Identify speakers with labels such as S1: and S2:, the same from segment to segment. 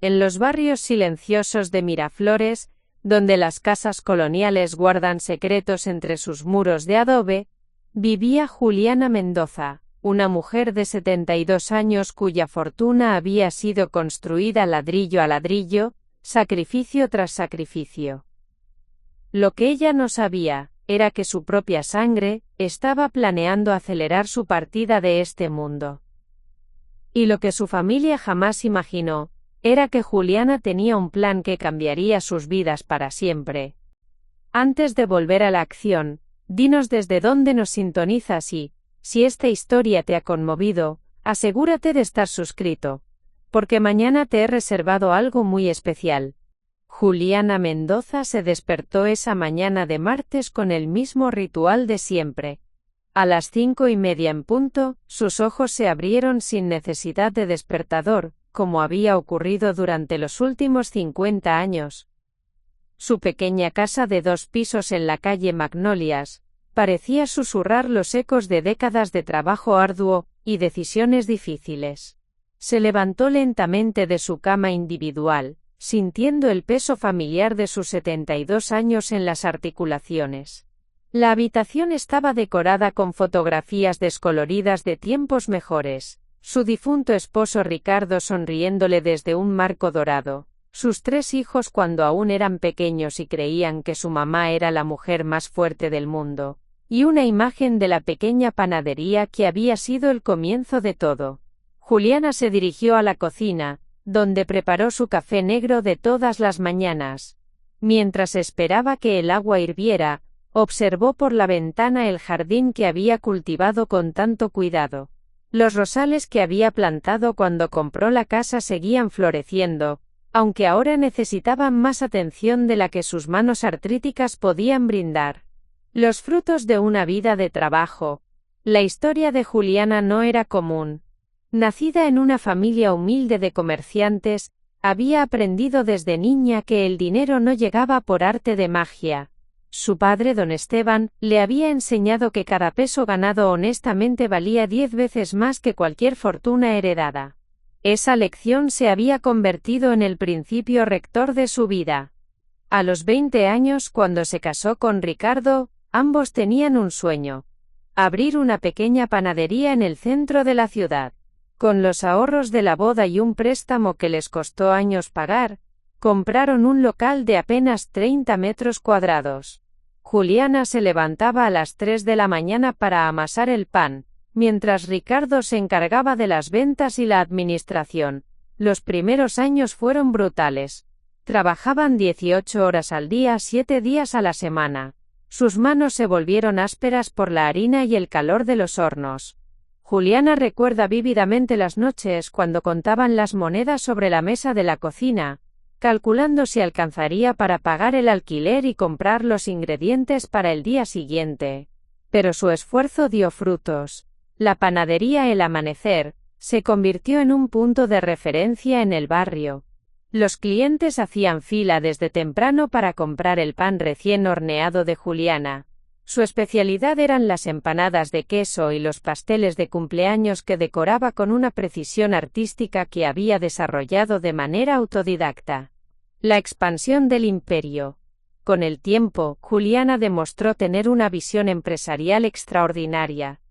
S1: En los barrios silenciosos de Miraflores, donde las casas coloniales guardan secretos entre sus muros de adobe, vivía Juliana Mendoza, una mujer de 72 años cuya fortuna había sido construida ladrillo a ladrillo, sacrificio tras sacrificio. Lo que ella no sabía, era que su propia sangre estaba planeando acelerar su partida de este mundo. Y lo que su familia jamás imaginó, era que Juliana tenía un plan que cambiaría sus vidas para siempre. Antes de volver a la acción, dinos desde dónde nos sintonizas y, si esta historia te ha conmovido, asegúrate de estar suscrito, porque mañana te he reservado algo muy especial. Juliana Mendoza se despertó esa mañana de martes con el mismo ritual de siempre. A las 5:30 en punto, sus ojos se abrieron sin necesidad de despertador, como había ocurrido durante los últimos 50 años. Su pequeña casa de 2 pisos en la calle Magnolias parecía susurrar los ecos de décadas de trabajo arduo y decisiones difíciles. Se levantó lentamente de su cama individual, sintiendo el peso familiar de sus 72 años en las articulaciones. La habitación estaba decorada con fotografías descoloridas de tiempos mejores, su difunto esposo Ricardo sonriéndole desde un marco dorado, sus 3 hijos cuando aún eran pequeños y creían que su mamá era la mujer más fuerte del mundo, y una imagen de la pequeña panadería que había sido el comienzo de todo. Juliana se dirigió a la cocina, donde preparó su café negro de todas las mañanas. Mientras esperaba que el agua hirviera, observó por la ventana el jardín que había cultivado con tanto cuidado. Los rosales que había plantado cuando compró la casa seguían floreciendo, aunque ahora necesitaban más atención de la que sus manos artríticas podían brindar. Los frutos de una vida de trabajo. La historia de Juliana no era común. Nacida en una familia humilde de comerciantes, había aprendido desde niña que el dinero no llegaba por arte de magia. Su padre, don Esteban, le había enseñado que cada peso ganado honestamente valía 10 veces más que cualquier fortuna heredada. Esa lección se había convertido en el principio rector de su vida. A los 20 años, cuando se casó con Ricardo, ambos tenían un sueño: abrir una pequeña panadería en el centro de la ciudad. Con los ahorros de la boda y un préstamo que les costó años pagar, compraron un local de apenas 30 metros cuadrados. Juliana se levantaba a las 3 de la mañana para amasar el pan, mientras Ricardo se encargaba de las ventas y la administración. Los primeros años fueron brutales. Trabajaban 18 horas al día, 7 días a la semana. Sus manos se volvieron ásperas por la harina y el calor de los hornos. Juliana recuerda vívidamente las noches cuando contaban las monedas sobre la mesa de la cocina, calculando si alcanzaría para pagar el alquiler y comprar los ingredientes para el día siguiente. Pero su esfuerzo dio frutos. La panadería El Amanecer se convirtió en un punto de referencia en el barrio. Los clientes hacían fila desde temprano para comprar el pan recién horneado de Juliana. Su especialidad eran las empanadas de queso y los pasteles de cumpleaños que decoraba con una precisión artística que había desarrollado de manera autodidacta. La expansión del imperio. Con el tiempo, Juliana demostró tener una visión empresarial extraordinaria.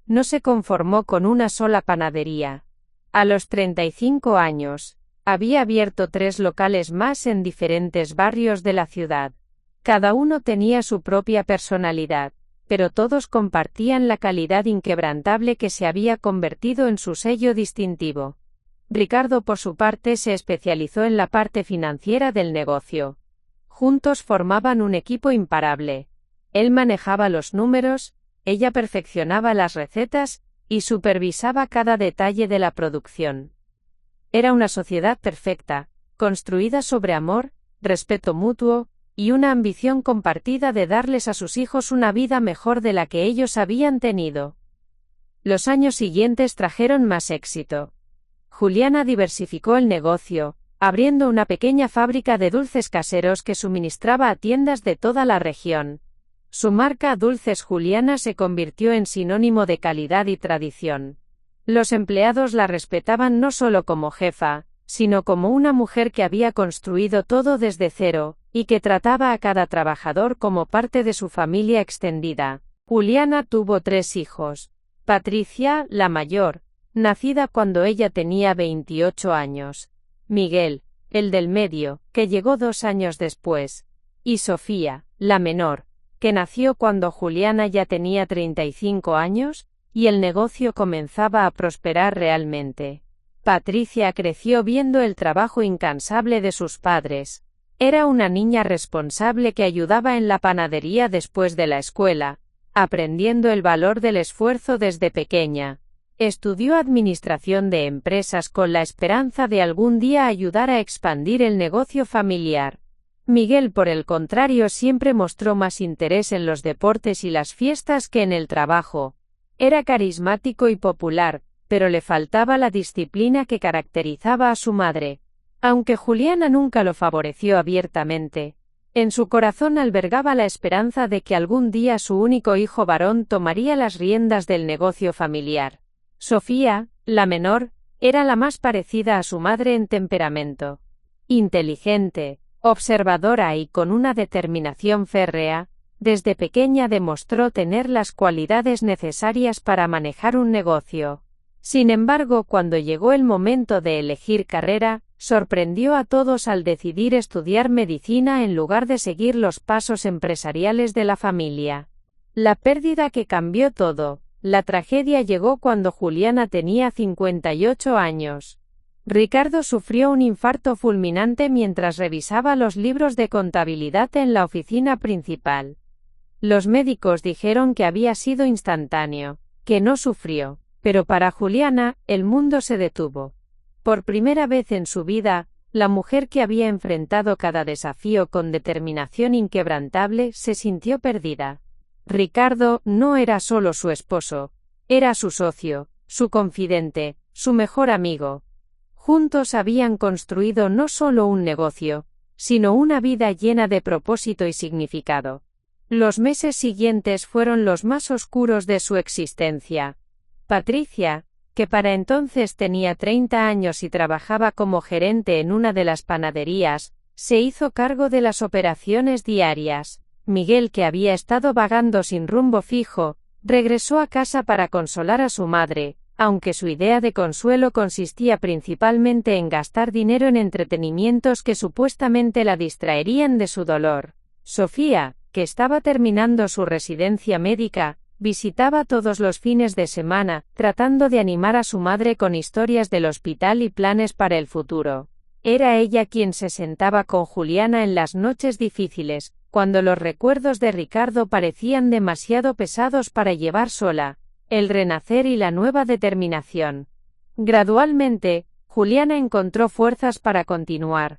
S1: No se conformó con una sola panadería. A los 35 años, había abierto 3 locales más en diferentes barrios de la ciudad. Cada uno tenía su propia personalidad, pero todos compartían la calidad inquebrantable que se había convertido en su sello distintivo. Ricardo, por su parte, se especializó en la parte financiera del negocio. Juntos formaban un equipo imparable. Él manejaba los números, ella perfeccionaba las recetas, y supervisaba cada detalle de la producción. Era una sociedad perfecta, construida sobre amor, respeto mutuo, y una ambición compartida de darles a sus hijos una vida mejor de la que ellos habían tenido. Los años siguientes trajeron más éxito. Juliana diversificó el negocio, abriendo una pequeña fábrica de dulces caseros que suministraba a tiendas de toda la región. Su marca Dulces Juliana se convirtió en sinónimo de calidad y tradición. Los empleados la respetaban no solo como jefa, sino como una mujer que había construido todo desde cero, y que trataba a cada trabajador como parte de su familia extendida. Juliana tuvo 3 hijos. Patricia, la mayor, nacida cuando ella tenía 28 años. Miguel, el del medio, que llegó 2 años después. Y Sofía, la menor, que nació cuando Juliana ya tenía 35 años, y el negocio comenzaba a prosperar realmente. Patricia creció viendo el trabajo incansable de sus padres. Era una niña responsable que ayudaba en la panadería después de la escuela, aprendiendo el valor del esfuerzo desde pequeña. Estudió administración de empresas con la esperanza de algún día ayudar a expandir el negocio familiar. Miguel, por el contrario, siempre mostró más interés en los deportes y las fiestas que en el trabajo. Era carismático y popular, pero le faltaba la disciplina que caracterizaba a su madre. Aunque Juliana nunca lo favoreció abiertamente, en su corazón albergaba la esperanza de que algún día su único hijo varón tomaría las riendas del negocio familiar. Sofía, la menor, era la más parecida a su madre en temperamento. Inteligente, observadora y con una determinación férrea, desde pequeña demostró tener las cualidades necesarias para manejar un negocio. Sin embargo, cuando llegó el momento de elegir carrera, sorprendió a todos al decidir estudiar medicina en lugar de seguir los pasos empresariales de la familia. La pérdida que cambió todo. La tragedia llegó cuando Juliana tenía 58 años. Ricardo sufrió un infarto fulminante mientras revisaba los libros de contabilidad en la oficina principal. Los médicos dijeron que había sido instantáneo, que no sufrió, pero para Juliana, el mundo se detuvo. Por primera vez en su vida, la mujer que había enfrentado cada desafío con determinación inquebrantable se sintió perdida. Ricardo no era solo su esposo, era su socio, su confidente, su mejor amigo. Juntos habían construido no solo un negocio, sino una vida llena de propósito y significado. Los meses siguientes fueron los más oscuros de su existencia. Patricia, que para entonces tenía 30 años y trabajaba como gerente en una de las panaderías, se hizo cargo de las operaciones diarias. Miguel, que había estado vagando sin rumbo fijo, regresó a casa para consolar a su madre, aunque su idea de consuelo consistía principalmente en gastar dinero en entretenimientos que supuestamente la distraerían de su dolor. Sofía, que estaba terminando su residencia médica, visitaba todos los fines de semana, tratando de animar a su madre con historias del hospital y planes para el futuro. Era ella quien se sentaba con Juliana en las noches difíciles, cuando los recuerdos de Ricardo parecían demasiado pesados para llevar sola, el renacer y la nueva determinación. Gradualmente, Juliana encontró fuerzas para continuar.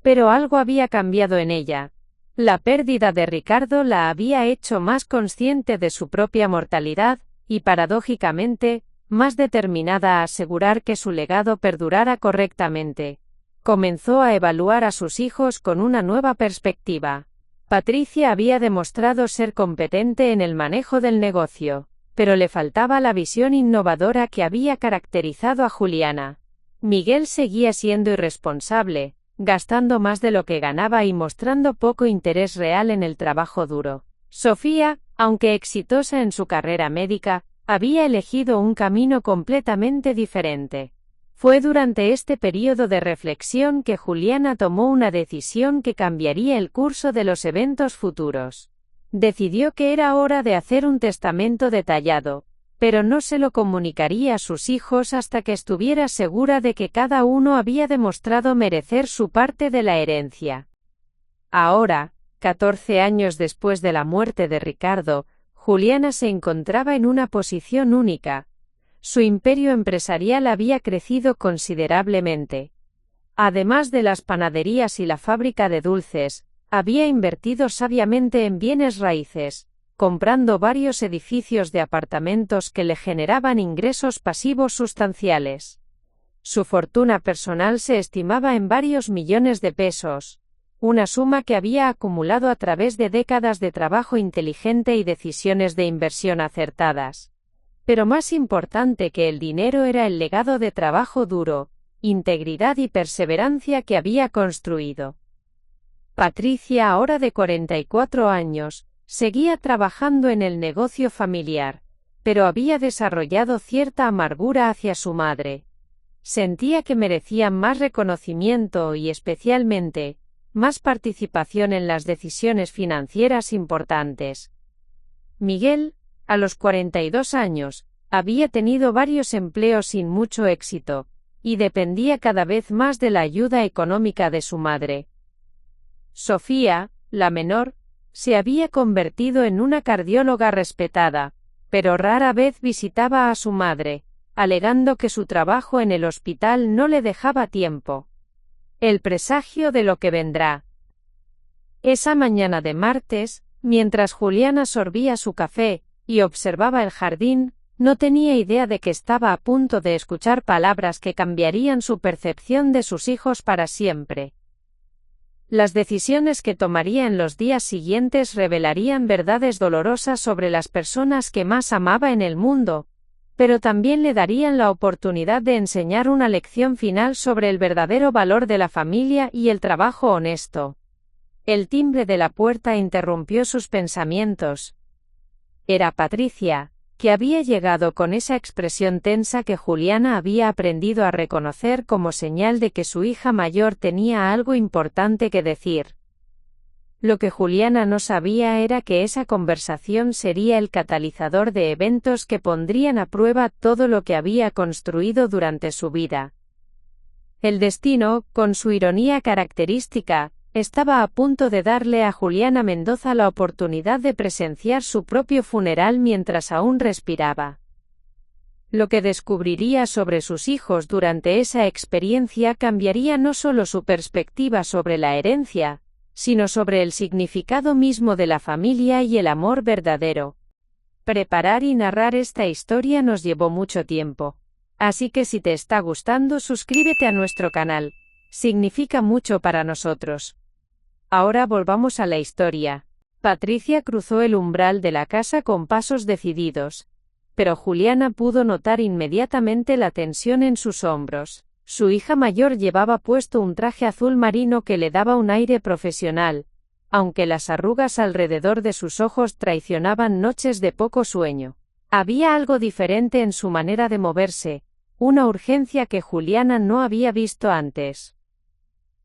S1: Pero algo había cambiado en ella. La pérdida de Ricardo la había hecho más consciente de su propia mortalidad, y paradójicamente, más determinada a asegurar que su legado perdurara correctamente. Comenzó a evaluar a sus hijos con una nueva perspectiva. Patricia había demostrado ser competente en el manejo del negocio, pero le faltaba la visión innovadora que había caracterizado a Juliana. Miguel seguía siendo irresponsable, gastando más de lo que ganaba y mostrando poco interés real en el trabajo duro. Sofía, aunque exitosa en su carrera médica, había elegido un camino completamente diferente. Fue durante este período de reflexión que Juliana tomó una decisión que cambiaría el curso de los eventos futuros. Decidió que era hora de hacer un testamento detallado, pero no se lo comunicaría a sus hijos hasta que estuviera segura de que cada uno había demostrado merecer su parte de la herencia. Ahora, 14 años después de la muerte de Ricardo, Juliana se encontraba en una posición única. Su imperio empresarial había crecido considerablemente. Además de las panaderías y la fábrica de dulces, había invertido sabiamente en bienes raíces, comprando varios edificios de apartamentos que le generaban ingresos pasivos sustanciales. Su fortuna personal se estimaba en varios millones de pesos, una suma que había acumulado a través de décadas de trabajo inteligente y decisiones de inversión acertadas. Pero más importante que el dinero era el legado de trabajo duro, integridad y perseverancia que había construido. Patricia, ahora de 44 años, seguía trabajando en el negocio familiar, pero había desarrollado cierta amargura hacia su madre. Sentía que merecía más reconocimiento y, especialmente, más participación en las decisiones financieras importantes. Miguel, a los 42 años, había tenido varios empleos sin mucho éxito, y dependía cada vez más de la ayuda económica de su madre. Sofía, la menor, se había convertido en una cardióloga respetada, pero rara vez visitaba a su madre, alegando que su trabajo en el hospital no le dejaba tiempo. El presagio de lo que vendrá. Esa mañana de martes, mientras Juliana sorbía su café y observaba el jardín, no tenía idea de que estaba a punto de escuchar palabras que cambiarían su percepción de sus hijos para siempre. Las decisiones que tomaría en los días siguientes revelarían verdades dolorosas sobre las personas que más amaba en el mundo, pero también le darían la oportunidad de enseñar una lección final sobre el verdadero valor de la familia y el trabajo honesto. El timbre de la puerta interrumpió sus pensamientos. Era Patricia, que había llegado con esa expresión tensa que Juliana había aprendido a reconocer como señal de que su hija mayor tenía algo importante que decir. Lo que Juliana no sabía era que esa conversación sería el catalizador de eventos que pondrían a prueba todo lo que había construido durante su vida. El destino, con su ironía característica, estaba a punto de darle a Juliana Mendoza la oportunidad de presenciar su propio funeral mientras aún respiraba. Lo que descubriría sobre sus hijos durante esa experiencia cambiaría no solo su perspectiva sobre la herencia, sino sobre el significado mismo de la familia y el amor verdadero. Preparar y narrar esta historia nos llevó mucho tiempo. Así que si te está gustando, suscríbete a nuestro canal. Significa mucho para nosotros. Ahora volvamos a la historia. Patricia cruzó el umbral de la casa con pasos decididos, pero Juliana pudo notar inmediatamente la tensión en sus hombros. Su hija mayor llevaba puesto un traje azul marino que le daba un aire profesional, aunque las arrugas alrededor de sus ojos traicionaban noches de poco sueño. Había algo diferente en su manera de moverse, una urgencia que Juliana no había visto antes.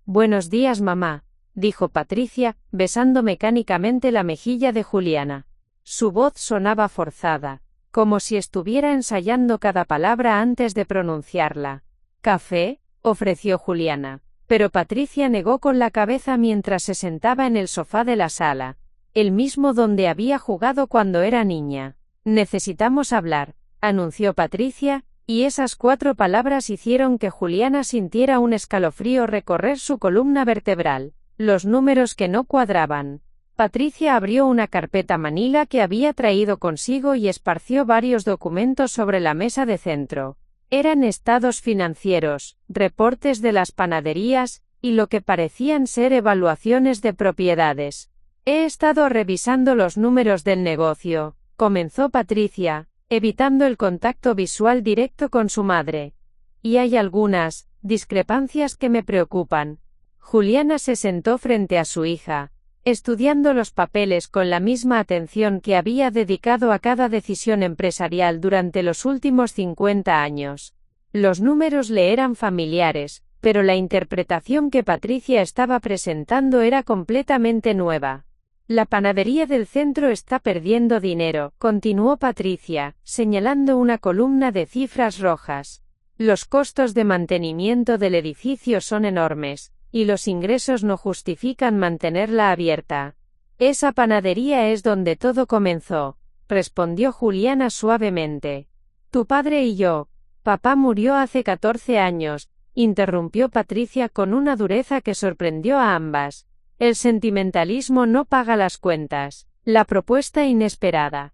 S1: «Buenos días, mamá», dijo Patricia, besando mecánicamente la mejilla de Juliana. Su voz sonaba forzada, como si estuviera ensayando cada palabra antes de pronunciarla. «¿Café?», ofreció Juliana, pero Patricia negó con la cabeza mientras se sentaba en el sofá de la sala, el mismo donde había jugado cuando era niña. «Necesitamos hablar», anunció Patricia, y esas 4 palabras hicieron que Juliana sintiera un escalofrío recorrer su columna vertebral. Los números que no cuadraban. Patricia abrió una carpeta manila que había traído consigo y esparció varios documentos sobre la mesa de centro. Eran estados financieros, reportes de las panaderías, y lo que parecían ser evaluaciones de propiedades. «He estado revisando los números del negocio», comenzó Patricia, evitando el contacto visual directo con su madre. «Y hay algunas discrepancias que me preocupan». Juliana se sentó frente a su hija, estudiando los papeles con la misma atención que había dedicado a cada decisión empresarial durante los últimos 50 años. Los números le eran familiares, pero la interpretación que Patricia estaba presentando era completamente nueva. «La panadería del centro está perdiendo dinero», continuó Patricia, señalando una columna de cifras rojas. «Los costos de mantenimiento del edificio son enormes, y los ingresos no justifican mantenerla abierta». «Esa panadería es donde todo comenzó», respondió Juliana suavemente. «Tu padre y yo». «Papá murió hace 14 años», interrumpió Patricia con una dureza que sorprendió a ambas. «El sentimentalismo no paga las cuentas». La propuesta inesperada.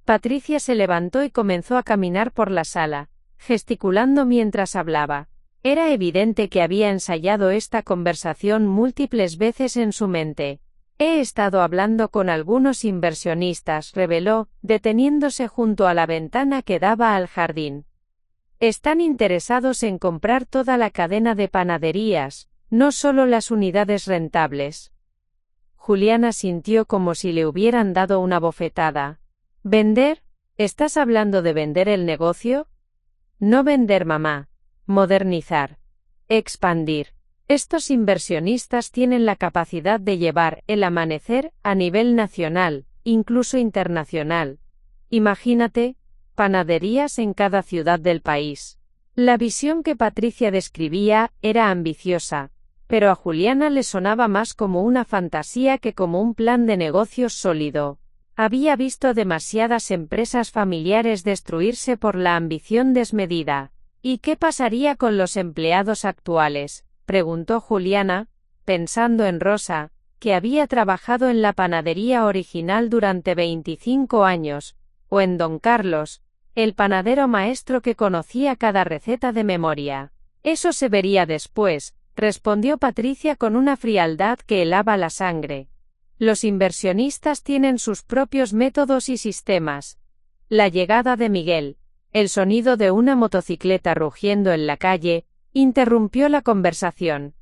S1: Patricia se levantó y comenzó a caminar por la sala, gesticulando mientras hablaba. Era evidente que había ensayado esta conversación múltiples veces en su mente. «He estado hablando con algunos inversionistas», reveló, deteniéndose junto a la ventana que daba al jardín. Están interesados en comprar toda la cadena de panaderías, no solo las unidades rentables. Juliana sintió como si le hubieran dado una bofetada. ¿Vender? ¿Estás hablando de vender el negocio? No vender, mamá. Modernizar. Expandir. Estos inversionistas tienen la capacidad de llevar el amanecer a nivel nacional, incluso internacional. Imagínate, panaderías en cada ciudad del país. La visión que Patricia describía era ambiciosa, pero a Juliana le sonaba más como una fantasía que como un plan de negocios sólido. Había visto demasiadas empresas familiares destruirse por la ambición desmedida. ¿Y qué pasaría con los empleados actuales?, preguntó Juliana, pensando en Rosa, que había trabajado en la panadería original durante 25 años, o en Don Carlos, el panadero maestro que conocía cada receta de memoria. Eso se vería después, respondió Patricia con una frialdad que helaba la sangre. Los inversionistas tienen sus propios métodos y sistemas. La llegada de Miguel, el sonido de una motocicleta rugiendo en la calle, interrumpió la conversación.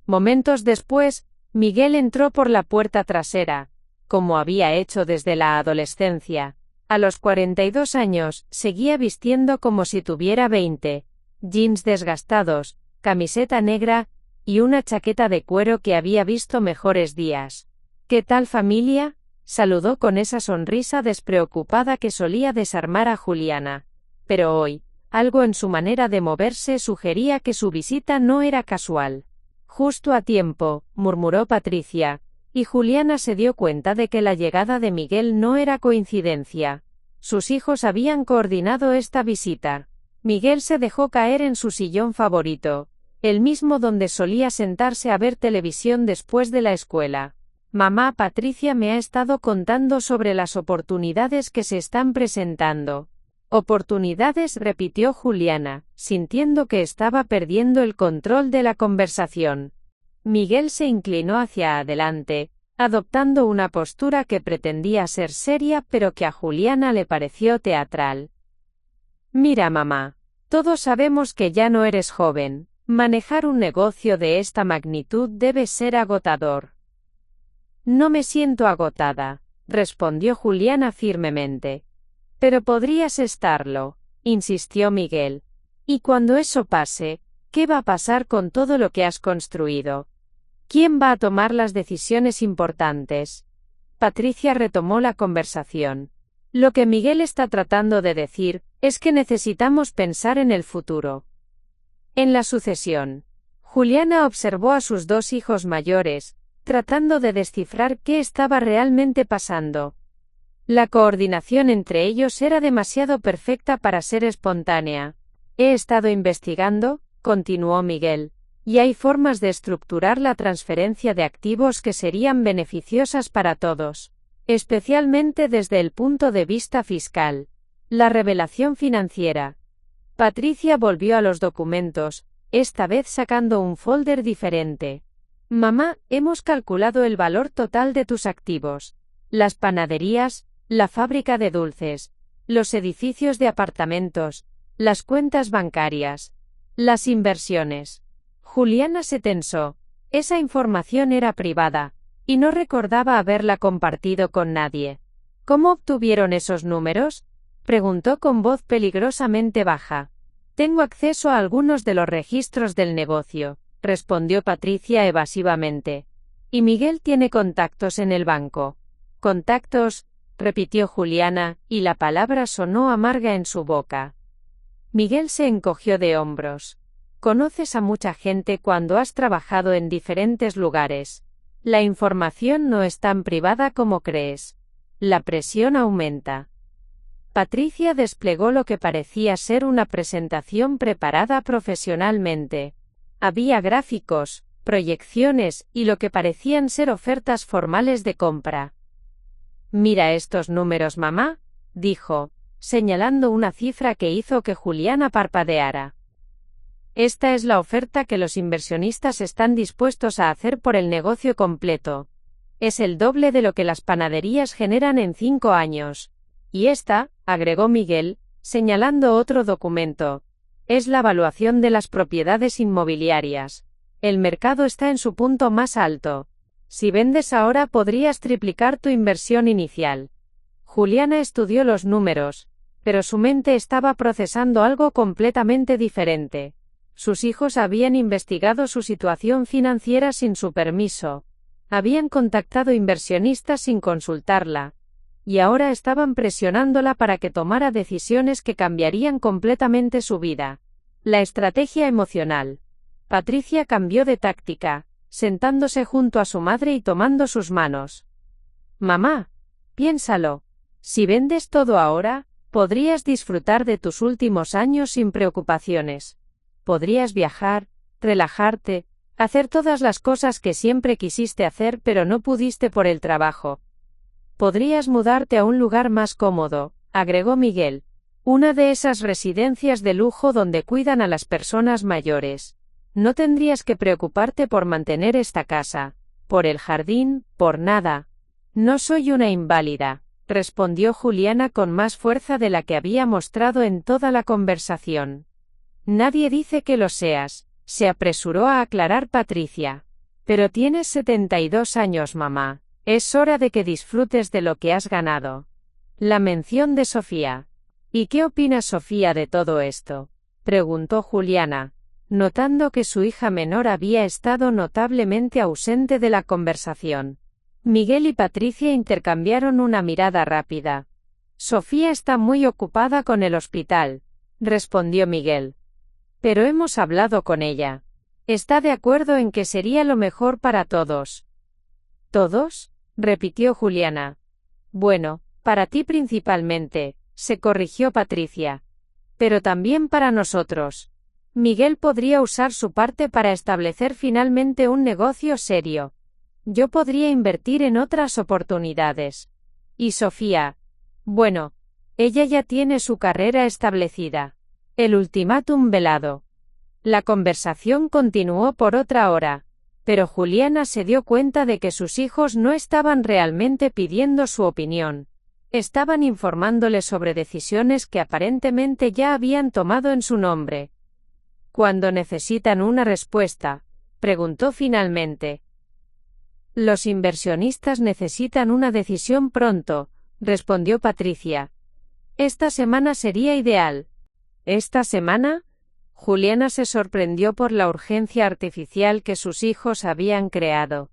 S1: Momentos después, Miguel entró por la puerta trasera, como había hecho desde la adolescencia. A los 42 años, seguía vistiendo como si tuviera 20, jeans desgastados, camiseta negra, y una chaqueta de cuero que había visto mejores días. ¿Qué tal, familia?, saludó con esa sonrisa despreocupada que solía desarmar a Juliana. Pero hoy, algo en su manera de moverse sugería que su visita no era casual. Justo a tiempo, murmuró Patricia, y Juliana se dio cuenta de que la llegada de Miguel no era coincidencia. Sus hijos habían coordinado esta visita. Miguel se dejó caer en su sillón favorito, el mismo donde solía sentarse a ver televisión después de la escuela. Mamá, Patricia me ha estado contando sobre las oportunidades que se están presentando. Oportunidades, repitió Juliana, sintiendo que estaba perdiendo el control de la conversación. Miguel se inclinó hacia adelante, adoptando una postura que pretendía ser seria pero que a Juliana le pareció teatral. Mira, mamá, todos sabemos que ya no eres joven. Manejar un negocio de esta magnitud debe ser agotador. No me siento agotada, respondió Juliana firmemente. Pero podrías estarlo, insistió Miguel. Y cuando eso pase, ¿qué va a pasar con todo lo que has construido? ¿Quién va a tomar las decisiones importantes? Patricia retomó la conversación. Lo que Miguel está tratando de decir es que necesitamos pensar en el futuro. En la sucesión. Juliana observó a sus dos hijos mayores, tratando de descifrar qué estaba realmente pasando. La coordinación entre ellos era demasiado perfecta para ser espontánea. He estado investigando, continuó Miguel, y hay formas de estructurar la transferencia de activos que serían beneficiosas para todos, especialmente desde el punto de vista fiscal. La revelación financiera. Patricia volvió a los documentos, esta vez sacando un folder diferente. Mamá, hemos calculado el valor total de tus activos. Las panaderías, la fábrica de dulces, los edificios de apartamentos, las cuentas bancarias, las inversiones. Juliana se tensó. Esa información era privada, y no recordaba haberla compartido con nadie. ¿Cómo obtuvieron esos números?, preguntó con voz peligrosamente baja. Tengo acceso a algunos de los registros del negocio, respondió Patricia evasivamente. Y Miguel tiene contactos en el banco. ¿Contactos?, repitió Juliana, y la palabra sonó amarga en su boca. Miguel se encogió de hombros. Conoces a mucha gente cuando has trabajado en diferentes lugares. La información no es tan privada como crees. La presión aumenta. Patricia desplegó lo que parecía ser una presentación preparada profesionalmente. Había gráficos, proyecciones y lo que parecían ser ofertas formales de compra. Mira estos números, mamá, dijo, señalando una cifra que hizo que Juliana parpadeara. Esta es la oferta que los inversionistas están dispuestos a hacer por el negocio completo. Es el doble de lo que las panaderías generan en 5 años. Y esta, agregó Miguel, señalando otro documento, Es la valuación de las propiedades inmobiliarias. El mercado está en su punto más alto. Si vendes ahora podrías triplicar tu inversión inicial. Juliana estudió los números, pero su mente estaba procesando algo completamente diferente. Sus hijos habían investigado su situación financiera sin su permiso. Habían contactado inversionistas sin consultarla. Y ahora estaban presionándola para que tomara decisiones que cambiarían completamente su vida. La estrategia emocional. Patricia cambió de táctica, sentándose junto a su madre y tomando sus manos. Mamá, piénsalo. Si vendes todo ahora, podrías disfrutar de tus últimos años sin preocupaciones. Podrías viajar, relajarte, hacer todas las cosas que siempre quisiste hacer pero no pudiste por el trabajo. Podrías mudarte a un lugar más cómodo, agregó Miguel. Una de esas residencias de lujo donde cuidan a las personas mayores. No tendrías que preocuparte por mantener esta casa, por el jardín, por nada. No soy una inválida, respondió Juliana con más fuerza de la que había mostrado en toda la conversación. Nadie dice que lo seas, se apresuró a aclarar Patricia. Pero tienes 72 años, mamá. Es hora de que disfrutes de lo que has ganado. La mención de Sofía. ¿Y qué opina Sofía de todo esto?, preguntó Juliana, notando que su hija menor había estado notablemente ausente de la conversación. Miguel y Patricia intercambiaron una mirada rápida. Sofía está muy ocupada con el hospital, respondió Miguel. Pero hemos hablado con ella. Está de acuerdo en que sería lo mejor para todos. ¿Todos?, repitió Juliana. Bueno, para ti principalmente, se corrigió Patricia. Pero también para nosotros. Miguel podría usar su parte para establecer finalmente un negocio serio. Yo podría invertir en otras oportunidades. Y Sofía. Bueno, ella ya tiene su carrera establecida. El ultimátum velado. La conversación continuó por otra hora. Pero Juliana se dio cuenta de que sus hijos no estaban realmente pidiendo su opinión. Estaban informándole sobre decisiones que aparentemente ya habían tomado en su nombre. ¿Cuándo necesitan una respuesta?, preguntó finalmente. Los inversionistas necesitan una decisión pronto, respondió Patricia. Esta semana sería ideal. ¿Esta semana? Juliana se sorprendió por la urgencia artificial que sus hijos habían creado.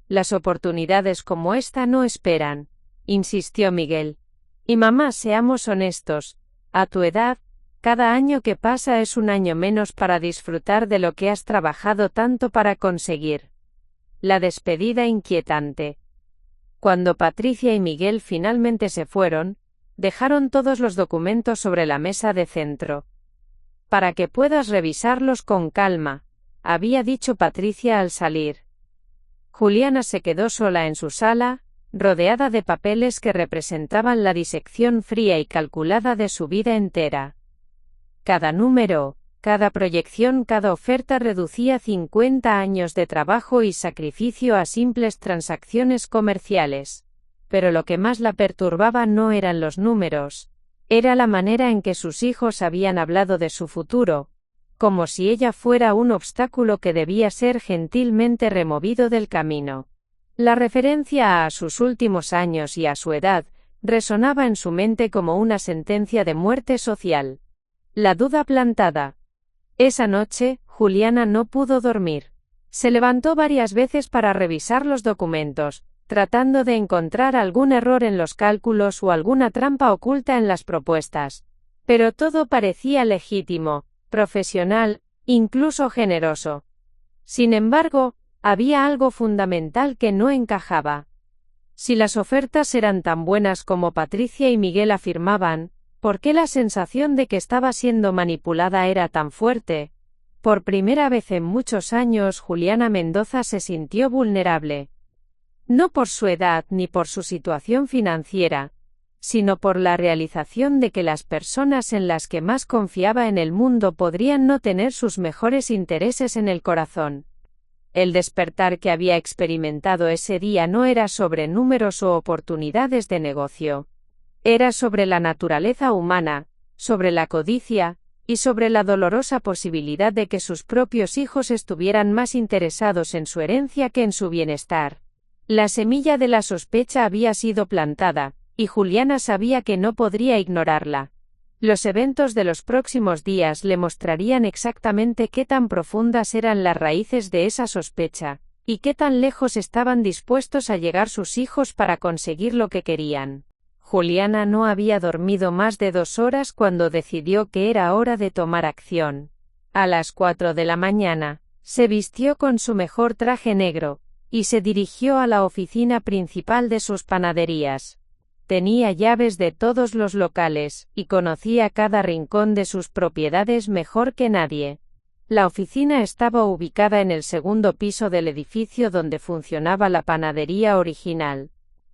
S1: Las oportunidades como esta no esperan, insistió Miguel. Y mamá, seamos honestos, a tu edad, cada año que pasa es un año menos para disfrutar de lo que has trabajado tanto para conseguir. La despedida inquietante. Cuando Patricia y Miguel finalmente se fueron, dejaron todos los documentos sobre la mesa de centro. Para que puedas revisarlos con calma, había dicho Patricia al salir. Juliana se quedó sola en su sala, rodeada de papeles que representaban la disección fría y calculada de su vida entera. Cada número, cada proyección, cada oferta reducía 50 años de trabajo y sacrificio a simples transacciones comerciales. Pero lo que más la perturbaba no eran los números. Era la manera en que sus hijos habían hablado de su futuro, como si ella fuera un obstáculo que debía ser gentilmente removido del camino. La referencia a sus últimos años y a su edad resonaba en su mente como una sentencia de muerte social. La duda plantada. Esa noche, Juliana no pudo dormir. Se levantó varias veces para revisar los documentos, tratando de encontrar algún error en los cálculos o alguna trampa oculta en las propuestas. Pero todo parecía legítimo, profesional, incluso generoso. Sin embargo, había algo fundamental que no encajaba. Si las ofertas eran tan buenas como Patricia y Miguel afirmaban, ¿por qué la sensación de que estaba siendo manipulada era tan fuerte? Por primera vez en muchos años, Juliana Mendoza se sintió vulnerable. No por su edad ni por su situación financiera, sino por la realización de que las personas en las que más confiaba en el mundo podrían no tener sus mejores intereses en el corazón. El despertar que había experimentado ese día no era sobre números o oportunidades de negocio. Era sobre la naturaleza humana, sobre la codicia, y sobre la dolorosa posibilidad de que sus propios hijos estuvieran más interesados en su herencia que en su bienestar. La semilla de la sospecha había sido plantada, y Juliana sabía que no podría ignorarla. Los eventos de los próximos días le mostrarían exactamente qué tan profundas eran las raíces de esa sospecha, y qué tan lejos estaban dispuestos a llegar sus hijos para conseguir lo que querían. Juliana no había dormido más de 2 horas cuando decidió que era hora de tomar acción. A las 4 de la mañana, se vistió con su mejor traje negro, y se dirigió a la oficina principal de sus panaderías. Tenía llaves de todos los locales, y conocía cada rincón de sus propiedades mejor que nadie. La oficina estaba ubicada en el segundo piso del edificio donde funcionaba la panadería original.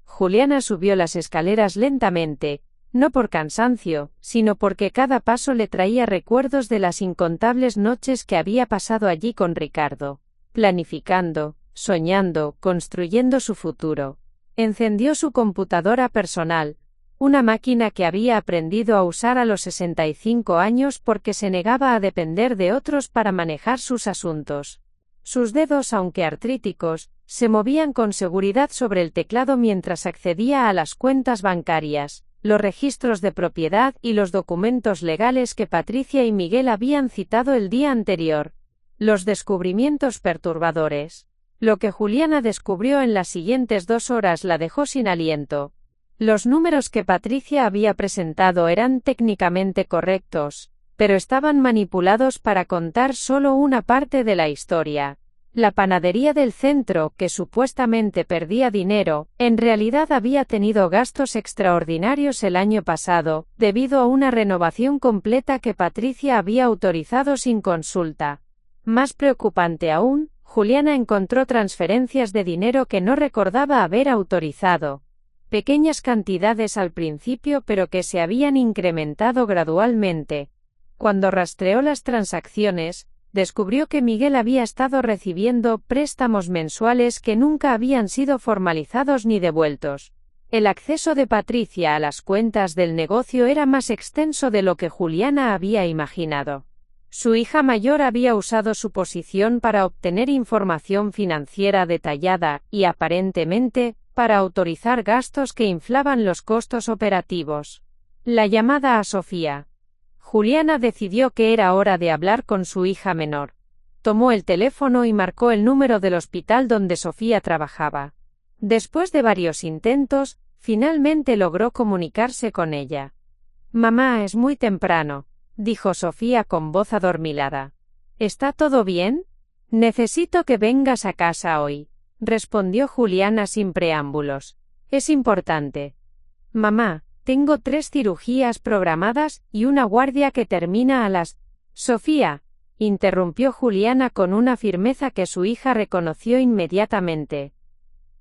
S1: Juliana subió las escaleras lentamente, no por cansancio, sino porque cada paso le traía recuerdos de las incontables noches que había pasado allí con Ricardo, planificando, soñando, construyendo su futuro. Encendió su computadora personal, una máquina que había aprendido a usar a los 65 años porque se negaba a depender de otros para manejar sus asuntos. Sus dedos, aunque artríticos, se movían con seguridad sobre el teclado mientras accedía a las cuentas bancarias, los registros de propiedad y los documentos legales que Patricia y Miguel habían citado el día anterior. Los descubrimientos perturbadores. Lo que Juliana descubrió en las siguientes 2 horas la dejó sin aliento. Los números que Patricia había presentado eran técnicamente correctos, pero estaban manipulados para contar solo una parte de la historia. La panadería del centro, que supuestamente perdía dinero, en realidad había tenido gastos extraordinarios el año pasado, debido a una renovación completa que Patricia había autorizado sin consulta. Más preocupante aún, Juliana encontró transferencias de dinero que no recordaba haber autorizado. Pequeñas cantidades al principio pero que se habían incrementado gradualmente. Cuando rastreó las transacciones, descubrió que Miguel había estado recibiendo préstamos mensuales que nunca habían sido formalizados ni devueltos. El acceso de Patricia a las cuentas del negocio era más extenso de lo que Juliana había imaginado. Su hija mayor había usado su posición para obtener información financiera detallada y, aparentemente, para autorizar gastos que inflaban los costos operativos. La llamada a Sofía. Juliana decidió que era hora de hablar con su hija menor. Tomó el teléfono y marcó el número del hospital donde Sofía trabajaba. Después de varios intentos, finalmente logró comunicarse con ella. «Mamá, es muy temprano», dijo Sofía con voz adormilada. «¿Está todo bien? Necesito que vengas a casa hoy», respondió Juliana sin preámbulos. «Es importante». «Mamá, tengo 3 cirugías programadas y una guardia que termina a las...» «Sofía», interrumpió Juliana con una firmeza que su hija reconoció inmediatamente.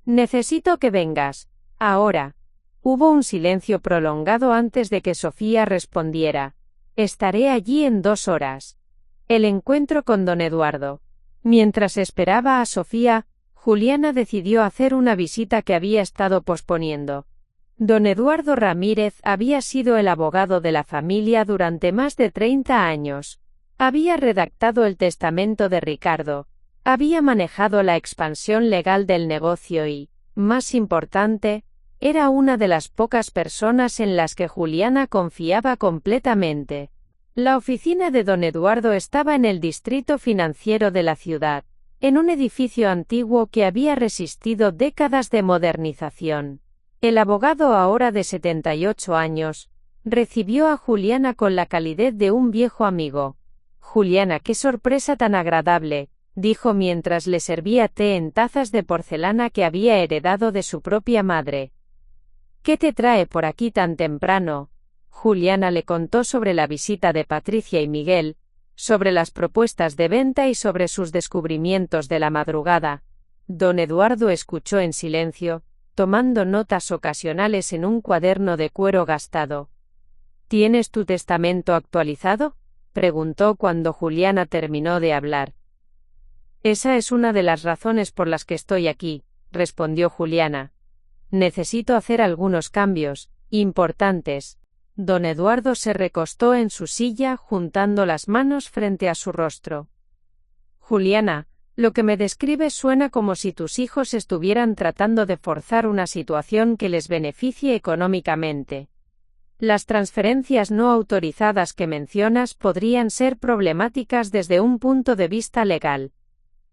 S1: «Necesito que vengas. Ahora». Hubo un silencio prolongado antes de que Sofía respondiera. «Estaré allí en 2 horas». El encuentro con don Eduardo. Mientras esperaba a Sofía, Juliana decidió hacer una visita que había estado posponiendo. Don Eduardo Ramírez había sido el abogado de la familia durante más de 30 años. Había redactado el testamento de Ricardo. Había manejado la expansión legal del negocio y, más importante, era una de las pocas personas en las que Juliana confiaba completamente. La oficina de don Eduardo estaba en el distrito financiero de la ciudad, en un edificio antiguo que había resistido décadas de modernización. El abogado, ahora de 78 años, recibió a Juliana con la calidez de un viejo amigo. «Juliana, qué sorpresa tan agradable», dijo mientras le servía té en tazas de porcelana que había heredado de su propia madre. «¿Qué te trae por aquí tan temprano?». Juliana le contó sobre la visita de Patricia y Miguel, sobre las propuestas de venta y sobre sus descubrimientos de la madrugada. Don Eduardo escuchó en silencio, tomando notas ocasionales en un cuaderno de cuero gastado. «¿Tienes tu testamento actualizado?», preguntó cuando Juliana terminó de hablar. «Esa es una de las razones por las que estoy aquí», respondió Juliana. «Necesito hacer algunos cambios, importantes». Don Eduardo se recostó en su silla juntando las manos frente a su rostro. Juliana, lo que me describes suena como si tus hijos estuvieran tratando de forzar una situación que les beneficie económicamente. Las transferencias no autorizadas que mencionas podrían ser problemáticas desde un punto de vista legal.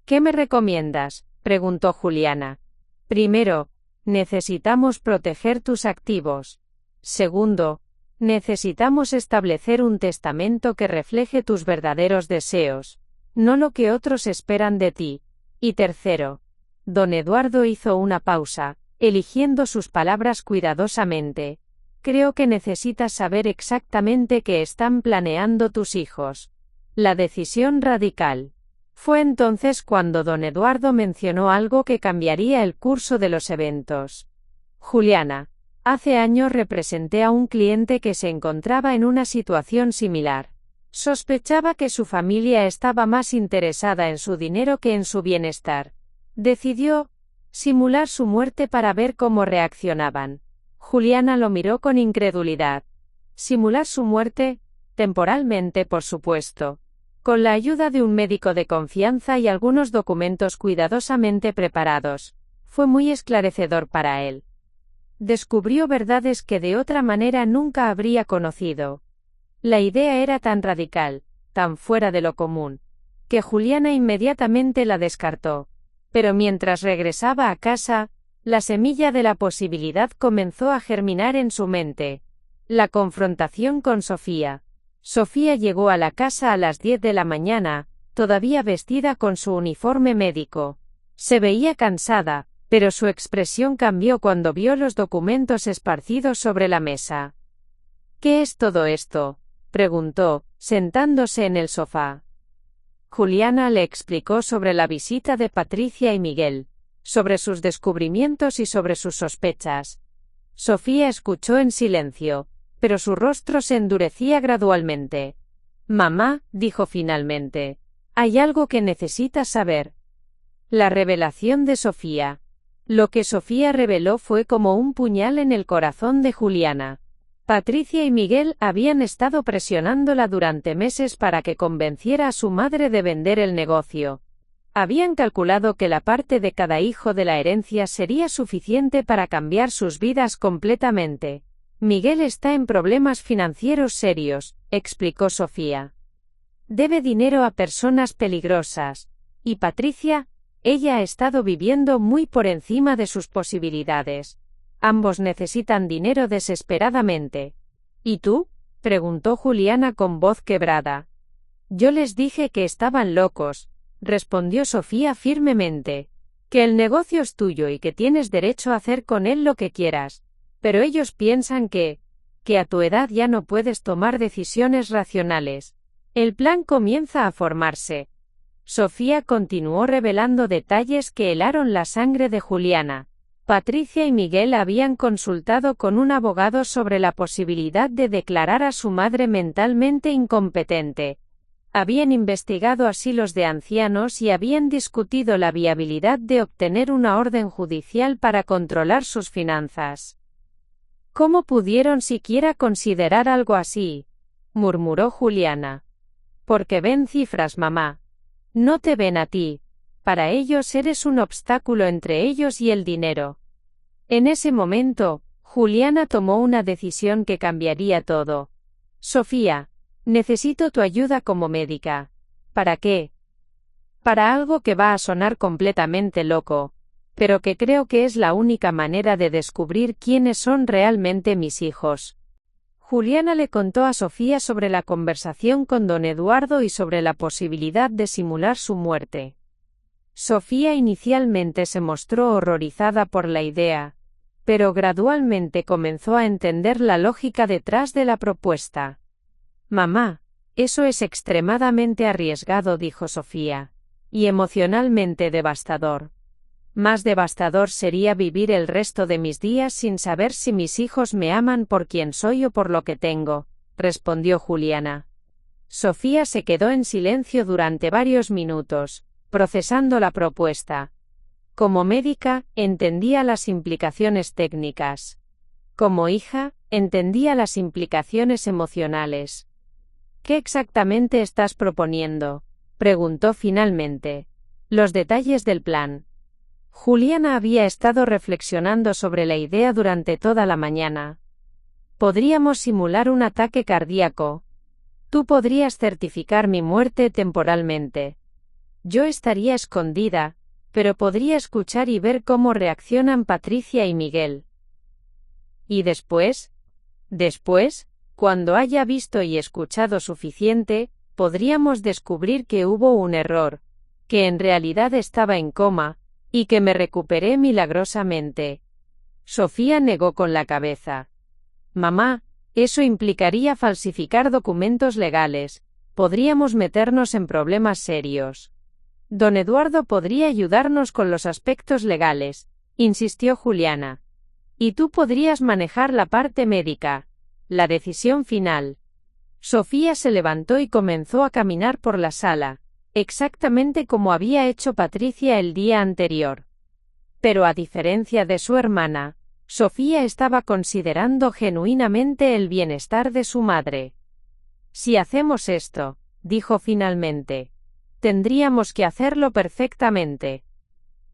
S1: ¿Qué me recomiendas?, preguntó Juliana. Primero, necesitamos proteger tus activos. Segundo, necesitamos establecer un testamento que refleje tus verdaderos deseos, no lo que otros esperan de ti. Y tercero, don Eduardo hizo una pausa, eligiendo sus palabras cuidadosamente. Creo que necesitas saber exactamente qué están planeando tus hijos. La decisión radical. Fue entonces cuando don Eduardo mencionó algo que cambiaría el curso de los eventos. Juliana, hace años representé a un cliente que se encontraba en una situación similar. Sospechaba que su familia estaba más interesada en su dinero que en su bienestar. Decidió simular su muerte para ver cómo reaccionaban. Juliana lo miró con incredulidad. ¿Simular su muerte? Temporalmente, por supuesto. Con la ayuda de un médico de confianza y algunos documentos cuidadosamente preparados. Fue muy esclarecedor para él. Descubrió verdades que de otra manera nunca habría conocido. La idea era tan radical, tan fuera de lo común, que Juliana inmediatamente la descartó. Pero mientras regresaba a casa, la semilla de la posibilidad comenzó a germinar en su mente. La confrontación con Sofía. Sofía llegó a la casa a las 10 de la mañana, todavía vestida con su uniforme médico. Se veía cansada, pero su expresión cambió cuando vio los documentos esparcidos sobre la mesa. ¿Qué es todo esto?, preguntó, sentándose en el sofá. Juliana le explicó sobre la visita de Patricia y Miguel, sobre sus descubrimientos y sobre sus sospechas. Sofía escuchó en silencio, pero su rostro se endurecía gradualmente. Mamá, dijo finalmente, hay algo que necesitas saber. La revelación de Sofía. Lo que Sofía reveló fue como un puñal en el corazón de Juliana. Patricia y Miguel habían estado presionándola durante meses para que convenciera a su madre de vender el negocio. Habían calculado que la parte de cada hijo de la herencia sería suficiente para cambiar sus vidas completamente. Miguel está en problemas financieros serios, explicó Sofía. Debe dinero a personas peligrosas. Y Patricia, ella ha estado viviendo muy por encima de sus posibilidades. Ambos necesitan dinero desesperadamente. ¿Y tú?, preguntó Juliana con voz quebrada. Yo les dije que estaban locos, respondió Sofía firmemente. Que el negocio es tuyo y que tienes derecho a hacer con él lo que quieras. Pero ellos piensan que a tu edad ya no puedes tomar decisiones racionales. El plan comienza a formarse. Sofía continuó revelando detalles que helaron la sangre de Juliana. Patricia y Miguel habían consultado con un abogado sobre la posibilidad de declarar a su madre mentalmente incompetente. Habían investigado asilos de ancianos y habían discutido la viabilidad de obtener una orden judicial para controlar sus finanzas. ¿Cómo pudieron siquiera considerar algo así?, murmuró Juliana. Porque ven cifras, mamá. No te ven a ti. Para ellos eres un obstáculo entre ellos y el dinero. En ese momento, Juliana tomó una decisión que cambiaría todo. Sofía, necesito tu ayuda como médica. ¿Para qué? Para algo que va a sonar completamente loco, pero que creo que es la única manera de descubrir quiénes son realmente mis hijos. Juliana le contó a Sofía sobre la conversación con don Eduardo y sobre la posibilidad de simular su muerte. Sofía inicialmente se mostró horrorizada por la idea, pero gradualmente comenzó a entender la lógica detrás de la propuesta. Mamá, eso es extremadamente arriesgado, dijo Sofía, y emocionalmente devastador. Más devastador sería vivir el resto de mis días sin saber si mis hijos me aman por quien soy o por lo que tengo, respondió Juliana. Sofía se quedó en silencio durante varios minutos, procesando la propuesta. Como médica, entendía las implicaciones técnicas. Como hija, entendía las implicaciones emocionales. ¿Qué exactamente estás proponiendo?, preguntó finalmente. Los detalles del plan. Juliana había estado reflexionando sobre la idea durante toda la mañana. Podríamos simular un ataque cardíaco. Tú podrías certificar mi muerte temporalmente. Yo estaría escondida, pero podría escuchar y ver cómo reaccionan Patricia y Miguel. ¿Y después? Después, cuando haya visto y escuchado suficiente, podríamos descubrir que hubo un error, que en realidad estaba en coma, y que me recuperé milagrosamente. Sofía negó con la cabeza. Mamá, eso implicaría falsificar documentos legales. Podríamos meternos en problemas serios. Don Eduardo podría ayudarnos con los aspectos legales, insistió Juliana. Y tú podrías manejar la parte médica, la decisión final. Sofía se levantó y comenzó a caminar por la sala, exactamente como había hecho Patricia el día anterior. Pero a diferencia de su hermana, Sofía estaba considerando genuinamente el bienestar de su madre. Si hacemos esto, dijo finalmente, tendríamos que hacerlo perfectamente.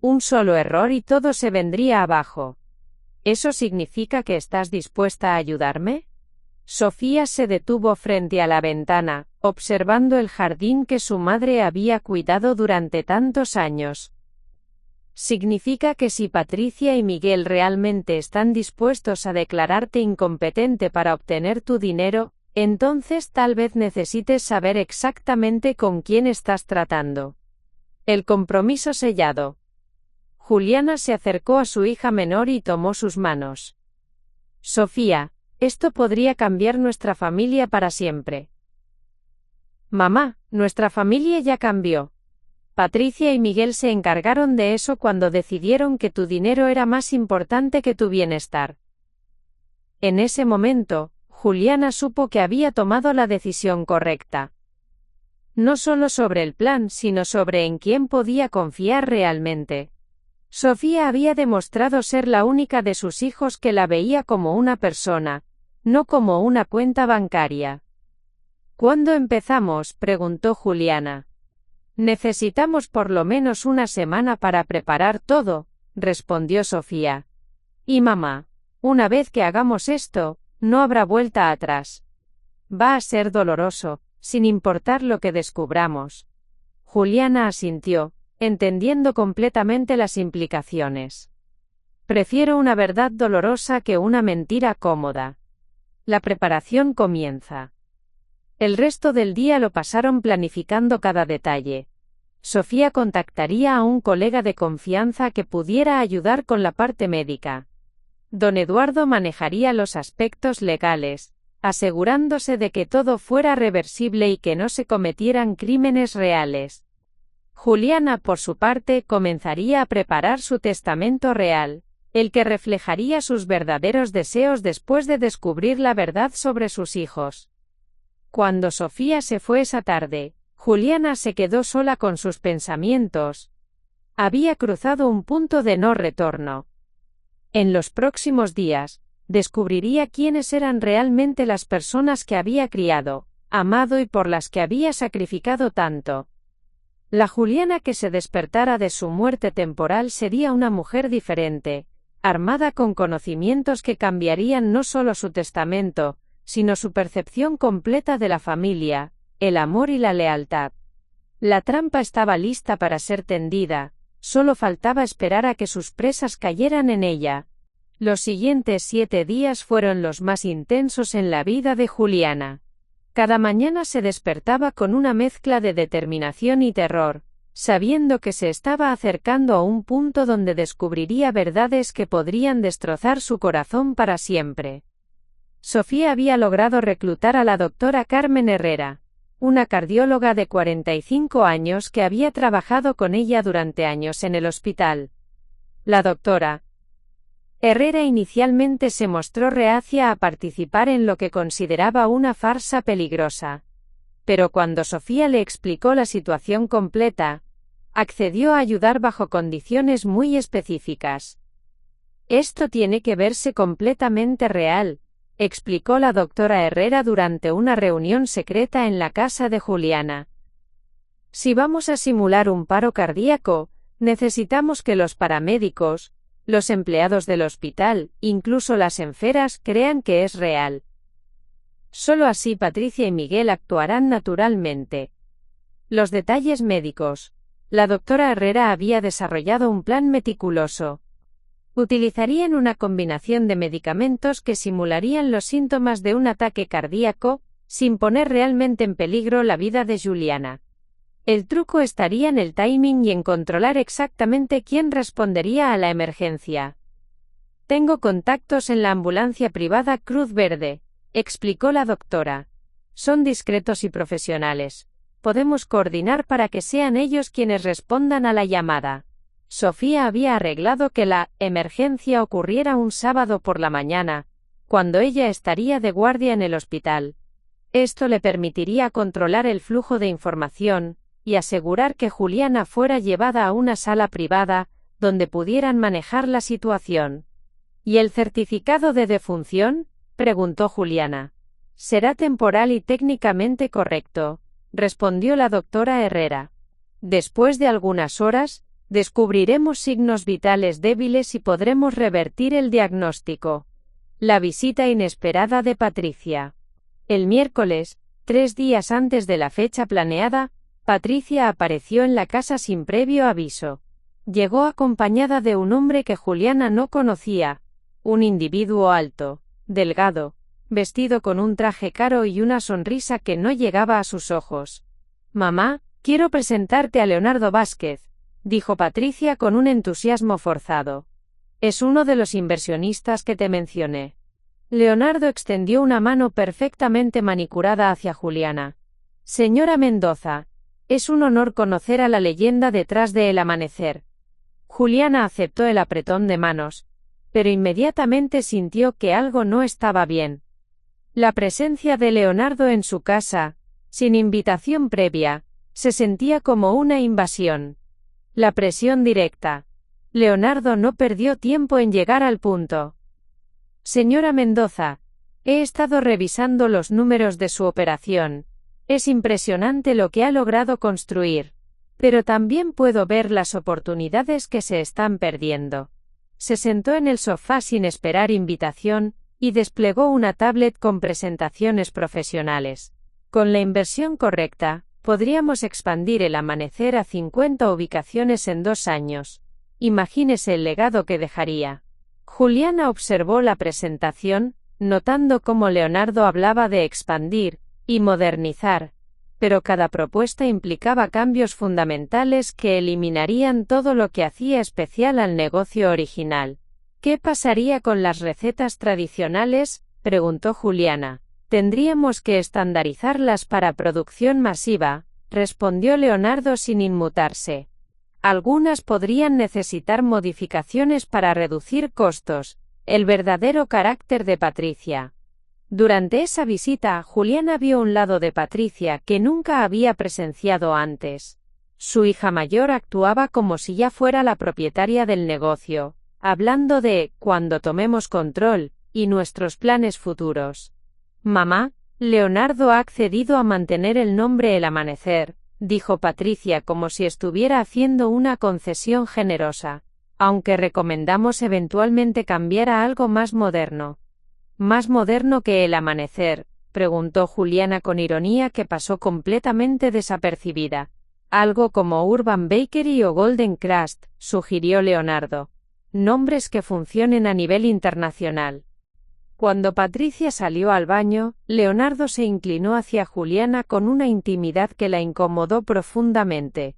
S1: Un solo error y todo se vendría abajo. ¿Eso significa que estás dispuesta a ayudarme? Sofía se detuvo frente a la ventana, observando el jardín que su madre había cuidado durante tantos años. ¿Significa que si Patricia y Miguel realmente están dispuestos a declararte incompetente para obtener tu dinero, entonces tal vez necesites saber exactamente con quién estás tratando? El compromiso sellado. Juliana se acercó a su hija menor y tomó sus manos. Sofía, esto podría cambiar nuestra familia para siempre. Mamá, nuestra familia ya cambió. Patricia y Miguel se encargaron de eso cuando decidieron que tu dinero era más importante que tu bienestar. En ese momento, Juliana supo que había tomado la decisión correcta. No solo sobre el plan, sino sobre en quién podía confiar realmente. Sofía había demostrado ser la única de sus hijos que la veía como una persona, no como una cuenta bancaria. ¿Cuándo empezamos?, preguntó Juliana. Necesitamos por lo menos una semana para preparar todo, respondió Sofía. Y mamá, una vez que hagamos esto, no habrá vuelta atrás. Va a ser doloroso, sin importar lo que descubramos. Juliana asintió, entendiendo completamente las implicaciones. Prefiero una verdad dolorosa que una mentira cómoda. La preparación comienza. El resto del día lo pasaron planificando cada detalle. Sofía contactaría a un colega de confianza que pudiera ayudar con la parte médica. Don Eduardo manejaría los aspectos legales, asegurándose de que todo fuera reversible y que no se cometieran crímenes reales. Juliana, por su parte, comenzaría a preparar su testamento real, el que reflejaría sus verdaderos deseos después de descubrir la verdad sobre sus hijos. Cuando Sofía se fue esa tarde, Juliana se quedó sola con sus pensamientos. Había cruzado un punto de no retorno. En los próximos días, descubriría quiénes eran realmente las personas que había criado, amado y por las que había sacrificado tanto. La Juliana que se despertara de su muerte temporal sería una mujer diferente, armada con conocimientos que cambiarían no solo su testamento, sino su percepción completa de la familia, el amor y la lealtad. La trampa estaba lista para ser tendida, solo faltaba esperar a que sus presas cayeran en ella. Los siguientes 7 días fueron los más intensos en la vida de Juliana. Cada mañana se despertaba con una mezcla de determinación y terror, sabiendo que se estaba acercando a un punto donde descubriría verdades que podrían destrozar su corazón para siempre. Sofía había logrado reclutar a la doctora Carmen Herrera, una cardióloga de 45 años que había trabajado con ella durante años en el hospital. La doctora Herrera inicialmente se mostró reacia a participar en lo que consideraba una farsa peligrosa. Pero cuando Sofía le explicó la situación completa, accedió a ayudar bajo condiciones muy específicas. Esto tiene que verse completamente real, explicó la doctora Herrera durante una reunión secreta en la casa de Juliana. Si vamos a simular un paro cardíaco, necesitamos que los paramédicos, los empleados del hospital, incluso las enfermeras, crean que es real. Solo así Patricia y Miguel actuarán naturalmente. Los detalles médicos. La doctora Herrera había desarrollado un plan meticuloso. Utilizarían una combinación de medicamentos que simularían los síntomas de un ataque cardíaco, sin poner realmente en peligro la vida de Juliana. El truco estaría en el timing y en controlar exactamente quién respondería a la emergencia. Tengo contactos en la ambulancia privada Cruz Verde, explicó la doctora. Son discretos y profesionales. Podemos coordinar para que sean ellos quienes respondan a la llamada. Sofía había arreglado que la emergencia ocurriera un sábado por la mañana, cuando ella estaría de guardia en el hospital. Esto le permitiría controlar el flujo de información y asegurar que Juliana fuera llevada a una sala privada, donde pudieran manejar la situación. ¿Y el certificado de defunción?, preguntó Juliana. Será temporal y técnicamente correcto, respondió la doctora Herrera. Después de algunas horas, descubriremos signos vitales débiles y podremos revertir el diagnóstico. La visita inesperada de Patricia. El miércoles, 3 días antes de la fecha planeada, Patricia apareció en la casa sin previo aviso. Llegó acompañada de un hombre que Juliana no conocía, un individuo alto, delgado, vestido con un traje caro y una sonrisa que no llegaba a sus ojos. «Mamá, quiero presentarte a Leonardo Vázquez», dijo Patricia con un entusiasmo forzado. «Es uno de los inversionistas que te mencioné». Leonardo extendió una mano perfectamente manicurada hacia Juliana. «Señora Mendoza, es un honor conocer a la leyenda detrás de El Amanecer». Juliana aceptó el apretón de manos, pero inmediatamente sintió que algo no estaba bien. La presencia de Leonardo en su casa, sin invitación previa, se sentía como una invasión. La presión directa. Leonardo no perdió tiempo en llegar al punto. «Señora Mendoza, he estado revisando los números de su operación. Es impresionante lo que ha logrado construir. Pero también puedo ver las oportunidades que se están perdiendo». Se sentó en el sofá sin esperar invitación, y desplegó una tablet con presentaciones profesionales. Con la inversión correcta, podríamos expandir El Amanecer a 50 ubicaciones en 2 años. Imagínese el legado que dejaría. Juliana observó la presentación, notando cómo Leonardo hablaba de expandir y modernizar, pero cada propuesta implicaba cambios fundamentales que eliminarían todo lo que hacía especial al negocio original. «¿Qué pasaría con las recetas tradicionales?», preguntó Juliana. «Tendríamos que estandarizarlas para producción masiva», respondió Leonardo sin inmutarse. «Algunas podrían necesitar modificaciones para reducir costos». El verdadero carácter de Patricia. Durante esa visita, Juliana vio un lado de Patricia que nunca había presenciado antes. Su hija mayor actuaba como si ya fuera la propietaria del negocio, hablando de «cuando tomemos control» y nuestros planes futuros. «Mamá, Leonardo ha accedido a mantener el nombre El Amanecer», dijo Patricia como si estuviera haciendo una concesión generosa, aunque recomendamos eventualmente cambiar a algo más moderno. «¿Más moderno que El Amanecer?», preguntó Juliana con ironía que pasó completamente desapercibida. «Algo como Urban Bakery o Golden Crust», sugirió Leonardo. «Nombres que funcionen a nivel internacional». Cuando Patricia salió al baño, Leonardo se inclinó hacia Juliana con una intimidad que la incomodó profundamente.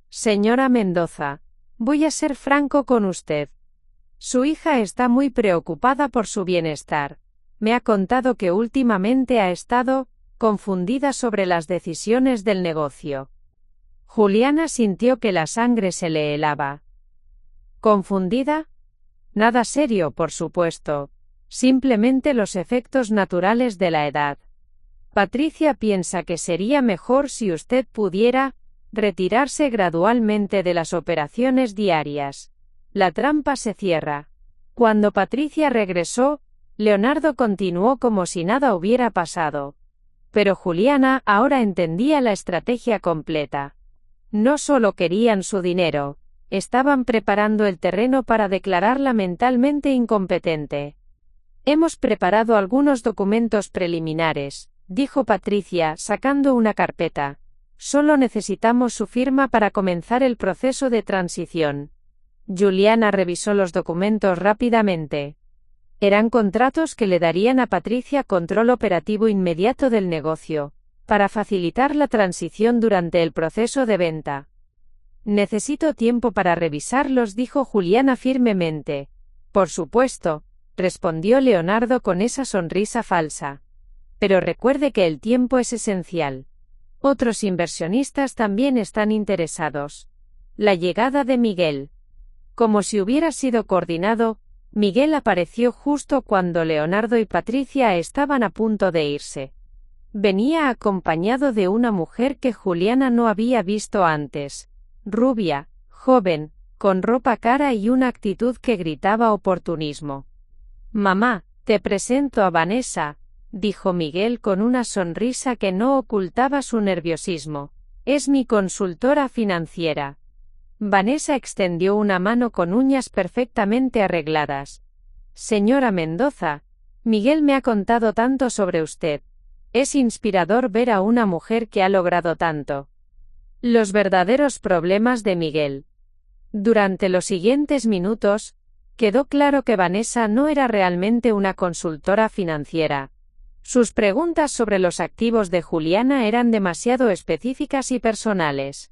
S1: «Señora Mendoza, voy a ser franco con usted. Su hija está muy preocupada por su bienestar. Me ha contado que últimamente ha estado confundida sobre las decisiones del negocio». Juliana sintió que la sangre se le helaba. ¿Confundida? Nada serio, por supuesto. Simplemente los efectos naturales de la edad. Patricia piensa que sería mejor si usted pudiera retirarse gradualmente de las operaciones diarias. La trampa se cierra. Cuando Patricia regresó, Leonardo continuó como si nada hubiera pasado. Pero Juliana ahora entendía la estrategia completa. No solo querían su dinero, estaban preparando el terreno para declararla mentalmente incompetente. Hemos preparado algunos documentos preliminares, dijo Patricia, sacando una carpeta. Solo necesitamos su firma para comenzar el proceso de transición. Juliana revisó los documentos rápidamente. Eran contratos que le darían a Patricia control operativo inmediato del negocio, para facilitar la transición durante el proceso de venta. Necesito tiempo para revisarlos, dijo Juliana firmemente. Por supuesto, respondió Leonardo con esa sonrisa falsa. Pero recuerde que el tiempo es esencial. Otros inversionistas también están interesados. La llegada de Miguel. Como si hubiera sido coordinado, Miguel apareció justo cuando Leonardo y Patricia estaban a punto de irse. Venía acompañado de una mujer que Juliana no había visto antes. Rubia, joven, con ropa cara y una actitud que gritaba oportunismo. «Mamá, te presento a Vanessa», dijo Miguel con una sonrisa que no ocultaba su nerviosismo. «Es mi consultora financiera». Vanessa extendió una mano con uñas perfectamente arregladas. «Señora Mendoza, Miguel me ha contado tanto sobre usted. Es inspirador ver a una mujer que ha logrado tanto». Los verdaderos problemas de Miguel. Durante los siguientes minutos, quedó claro que Vanessa no era realmente una consultora financiera. Sus preguntas sobre los activos de Juliana eran demasiado específicas y personales.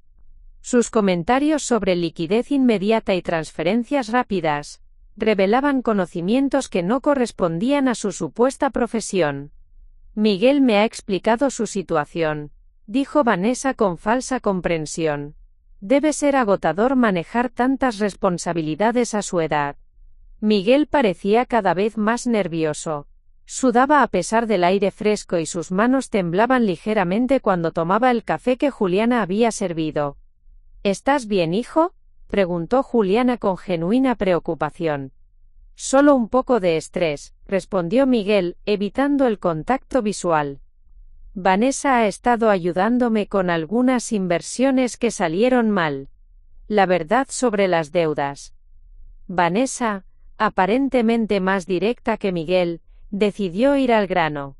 S1: Sus comentarios sobre liquidez inmediata y transferencias rápidas revelaban conocimientos que no correspondían a su supuesta profesión. Miguel me ha explicado su situación, dijo Vanessa con falsa comprensión. Debe ser agotador manejar tantas responsabilidades a su edad. Miguel parecía cada vez más nervioso. Sudaba a pesar del aire fresco y sus manos temblaban ligeramente cuando tomaba el café que Juliana había servido. ¿Estás bien, hijo?, preguntó Juliana con genuina preocupación. Solo un poco de estrés, respondió Miguel, evitando el contacto visual. Vanessa ha estado ayudándome con algunas inversiones que salieron mal. La verdad sobre las deudas. Vanessa, aparentemente más directa que Miguel, decidió ir al grano.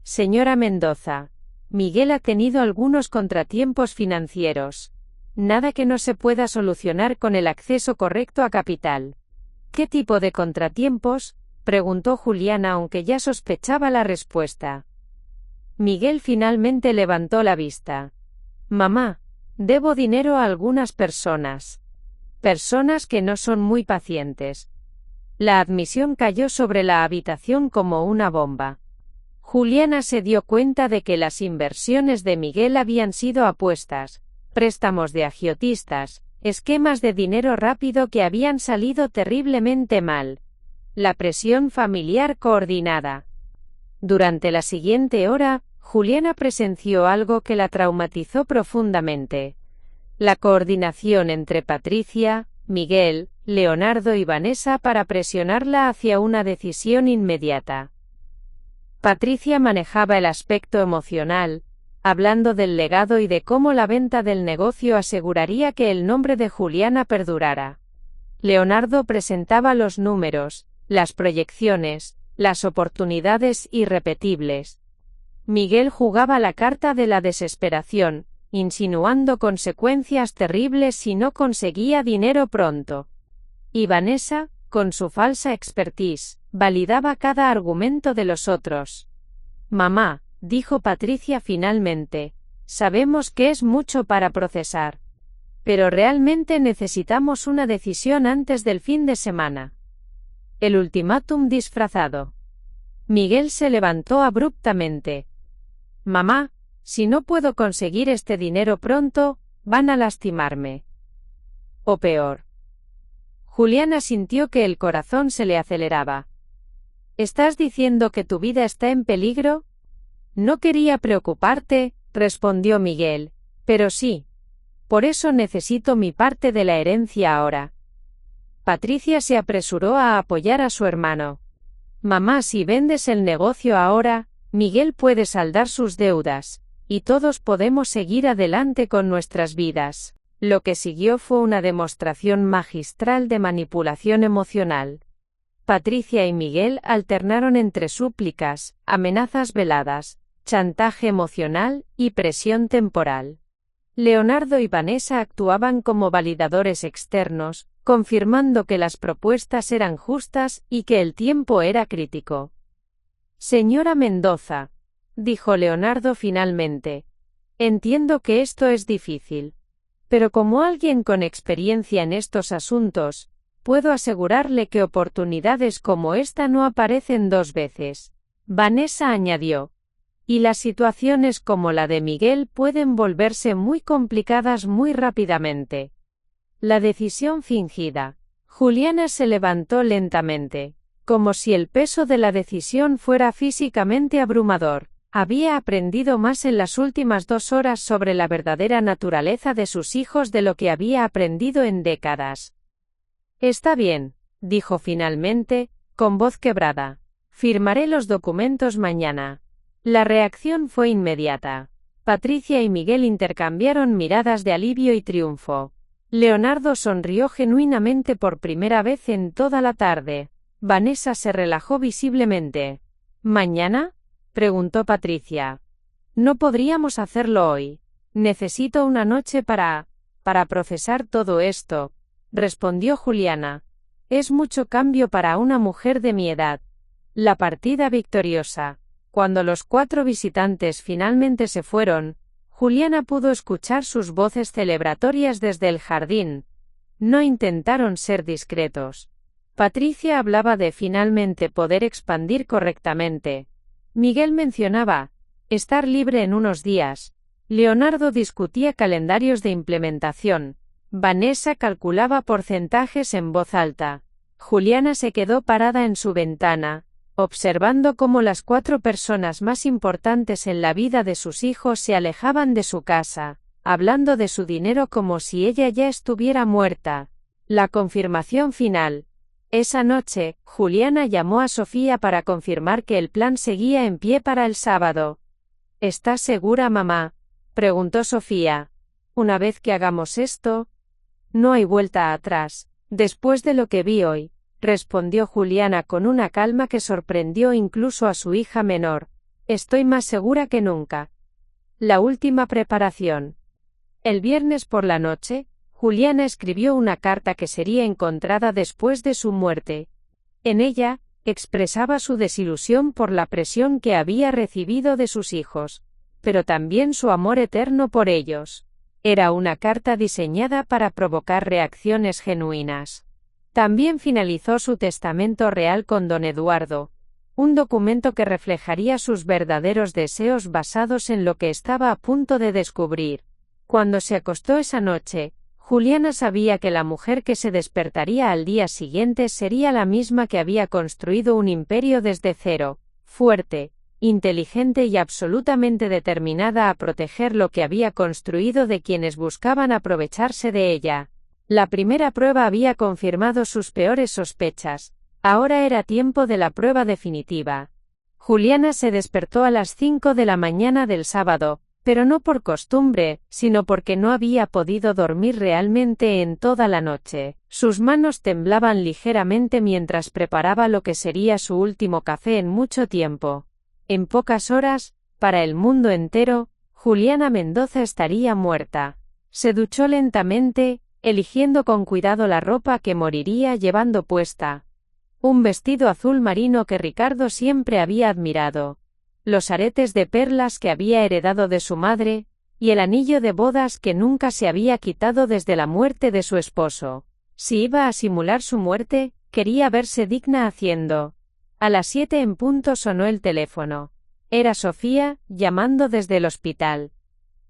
S1: Señora Mendoza, Miguel ha tenido algunos contratiempos financieros. Nada que no se pueda solucionar con el acceso correcto a capital. ¿Qué tipo de contratiempos?, preguntó Juliana, aunque ya sospechaba la respuesta. Miguel finalmente levantó la vista. Mamá, debo dinero a algunas personas. Personas que no son muy pacientes. La admisión cayó sobre la habitación como una bomba. Juliana se dio cuenta de que las inversiones de Miguel habían sido apuestas, préstamos de agiotistas, esquemas de dinero rápido que habían salido terriblemente mal. La presión familiar coordinada. Durante la siguiente hora, Juliana presenció algo que la traumatizó profundamente. La coordinación entre Patricia, Miguel, Leonardo y Vanessa para presionarla hacia una decisión inmediata. Patricia manejaba el aspecto emocional, hablando del legado y de cómo la venta del negocio aseguraría que el nombre de Juliana perdurara. Leonardo presentaba los números, las proyecciones, las oportunidades irrepetibles. Miguel jugaba la carta de la desesperación, insinuando consecuencias terribles si no conseguía dinero pronto. Y Vanessa, con su falsa expertise, validaba cada argumento de los otros. Mamá, dijo Patricia finalmente, sabemos que es mucho para procesar. Pero realmente necesitamos una decisión antes del fin de semana. El ultimátum disfrazado. Miguel se levantó abruptamente. Mamá, si no puedo conseguir este dinero pronto, van a lastimarme. O peor. Juliana sintió que el corazón se le aceleraba. ¿Estás diciendo que tu vida está en peligro? No quería preocuparte, respondió Miguel, pero sí. Por eso necesito mi parte de la herencia ahora. Patricia se apresuró a apoyar a su hermano. Mamá, si vendes el negocio ahora, Miguel puede saldar sus deudas, y todos podemos seguir adelante con nuestras vidas. Lo que siguió fue una demostración magistral de manipulación emocional. Patricia y Miguel alternaron entre súplicas, amenazas veladas, chantaje emocional y presión temporal. Leonardo y Vanessa actuaban como validadores externos, confirmando que las propuestas eran justas y que el tiempo era crítico. Señora Mendoza, dijo Leonardo finalmente, entiendo que esto es difícil. Pero como alguien con experiencia en estos asuntos, puedo asegurarle que oportunidades como esta no aparecen dos veces. Vanessa añadió. Y las situaciones como la de Miguel pueden volverse muy complicadas muy rápidamente. La decisión fingida. Juliana se levantó lentamente, como si el peso de la decisión fuera físicamente abrumador. Había aprendido más en las últimas 2 horas sobre la verdadera naturaleza de sus hijos de lo que había aprendido en décadas. Está bien, dijo finalmente, con voz quebrada. Firmaré los documentos mañana. La reacción fue inmediata. Patricia y Miguel intercambiaron miradas de alivio y triunfo. Leonardo sonrió genuinamente por primera vez en toda la tarde. Vanessa se relajó visiblemente. ¿Mañana?, preguntó Patricia. No podríamos hacerlo hoy. Necesito una noche para procesar todo esto, respondió Juliana. Es mucho cambio para una mujer de mi edad. La partida victoriosa. Cuando los 4 visitantes finalmente se fueron, Juliana pudo escuchar sus voces celebratorias desde el jardín. No intentaron ser discretos. Patricia hablaba de finalmente poder expandir correctamente. Miguel mencionaba estar libre en unos días. Leonardo discutía calendarios de implementación. Vanessa calculaba porcentajes en voz alta. Juliana se quedó parada en su ventana, observando cómo las 4 personas más importantes en la vida de sus hijos se alejaban de su casa, hablando de su dinero como si ella ya estuviera muerta. La confirmación final. Esa noche, Juliana llamó a Sofía para confirmar que el plan seguía en pie para el sábado. ¿Estás segura, mamá?, preguntó Sofía. Una vez que hagamos esto, no hay vuelta atrás. Después de lo que vi hoy, respondió Juliana con una calma que sorprendió incluso a su hija menor. Estoy más segura que nunca. La última preparación. El viernes por la noche, Juliana escribió una carta que sería encontrada después de su muerte. En ella, expresaba su desilusión por la presión que había recibido de sus hijos, pero también su amor eterno por ellos. Era una carta diseñada para provocar reacciones genuinas. También finalizó su testamento real con don Eduardo, un documento que reflejaría sus verdaderos deseos basados en lo que estaba a punto de descubrir. Cuando se acostó esa noche, Juliana sabía que la mujer que se despertaría al día siguiente sería la misma que había construido un imperio desde cero, fuerte, inteligente y absolutamente determinada a proteger lo que había construido de quienes buscaban aprovecharse de ella. La primera prueba había confirmado sus peores sospechas. Ahora era tiempo de la prueba definitiva. Juliana se despertó a las 5 de la mañana del sábado, pero no por costumbre, sino porque no había podido dormir realmente en toda la noche. Sus manos temblaban ligeramente mientras preparaba lo que sería su último café en mucho tiempo. En pocas horas, para el mundo entero, Juliana Mendoza estaría muerta. Se duchó lentamente, eligiendo con cuidado la ropa que moriría llevando puesta. Un vestido azul marino que Ricardo siempre había admirado, los aretes de perlas que había heredado de su madre, y el anillo de bodas que nunca se había quitado desde la muerte de su esposo. Si iba a simular su muerte, quería verse digna haciendo. A las 7 en punto sonó el teléfono. Era Sofía, llamando desde el hospital.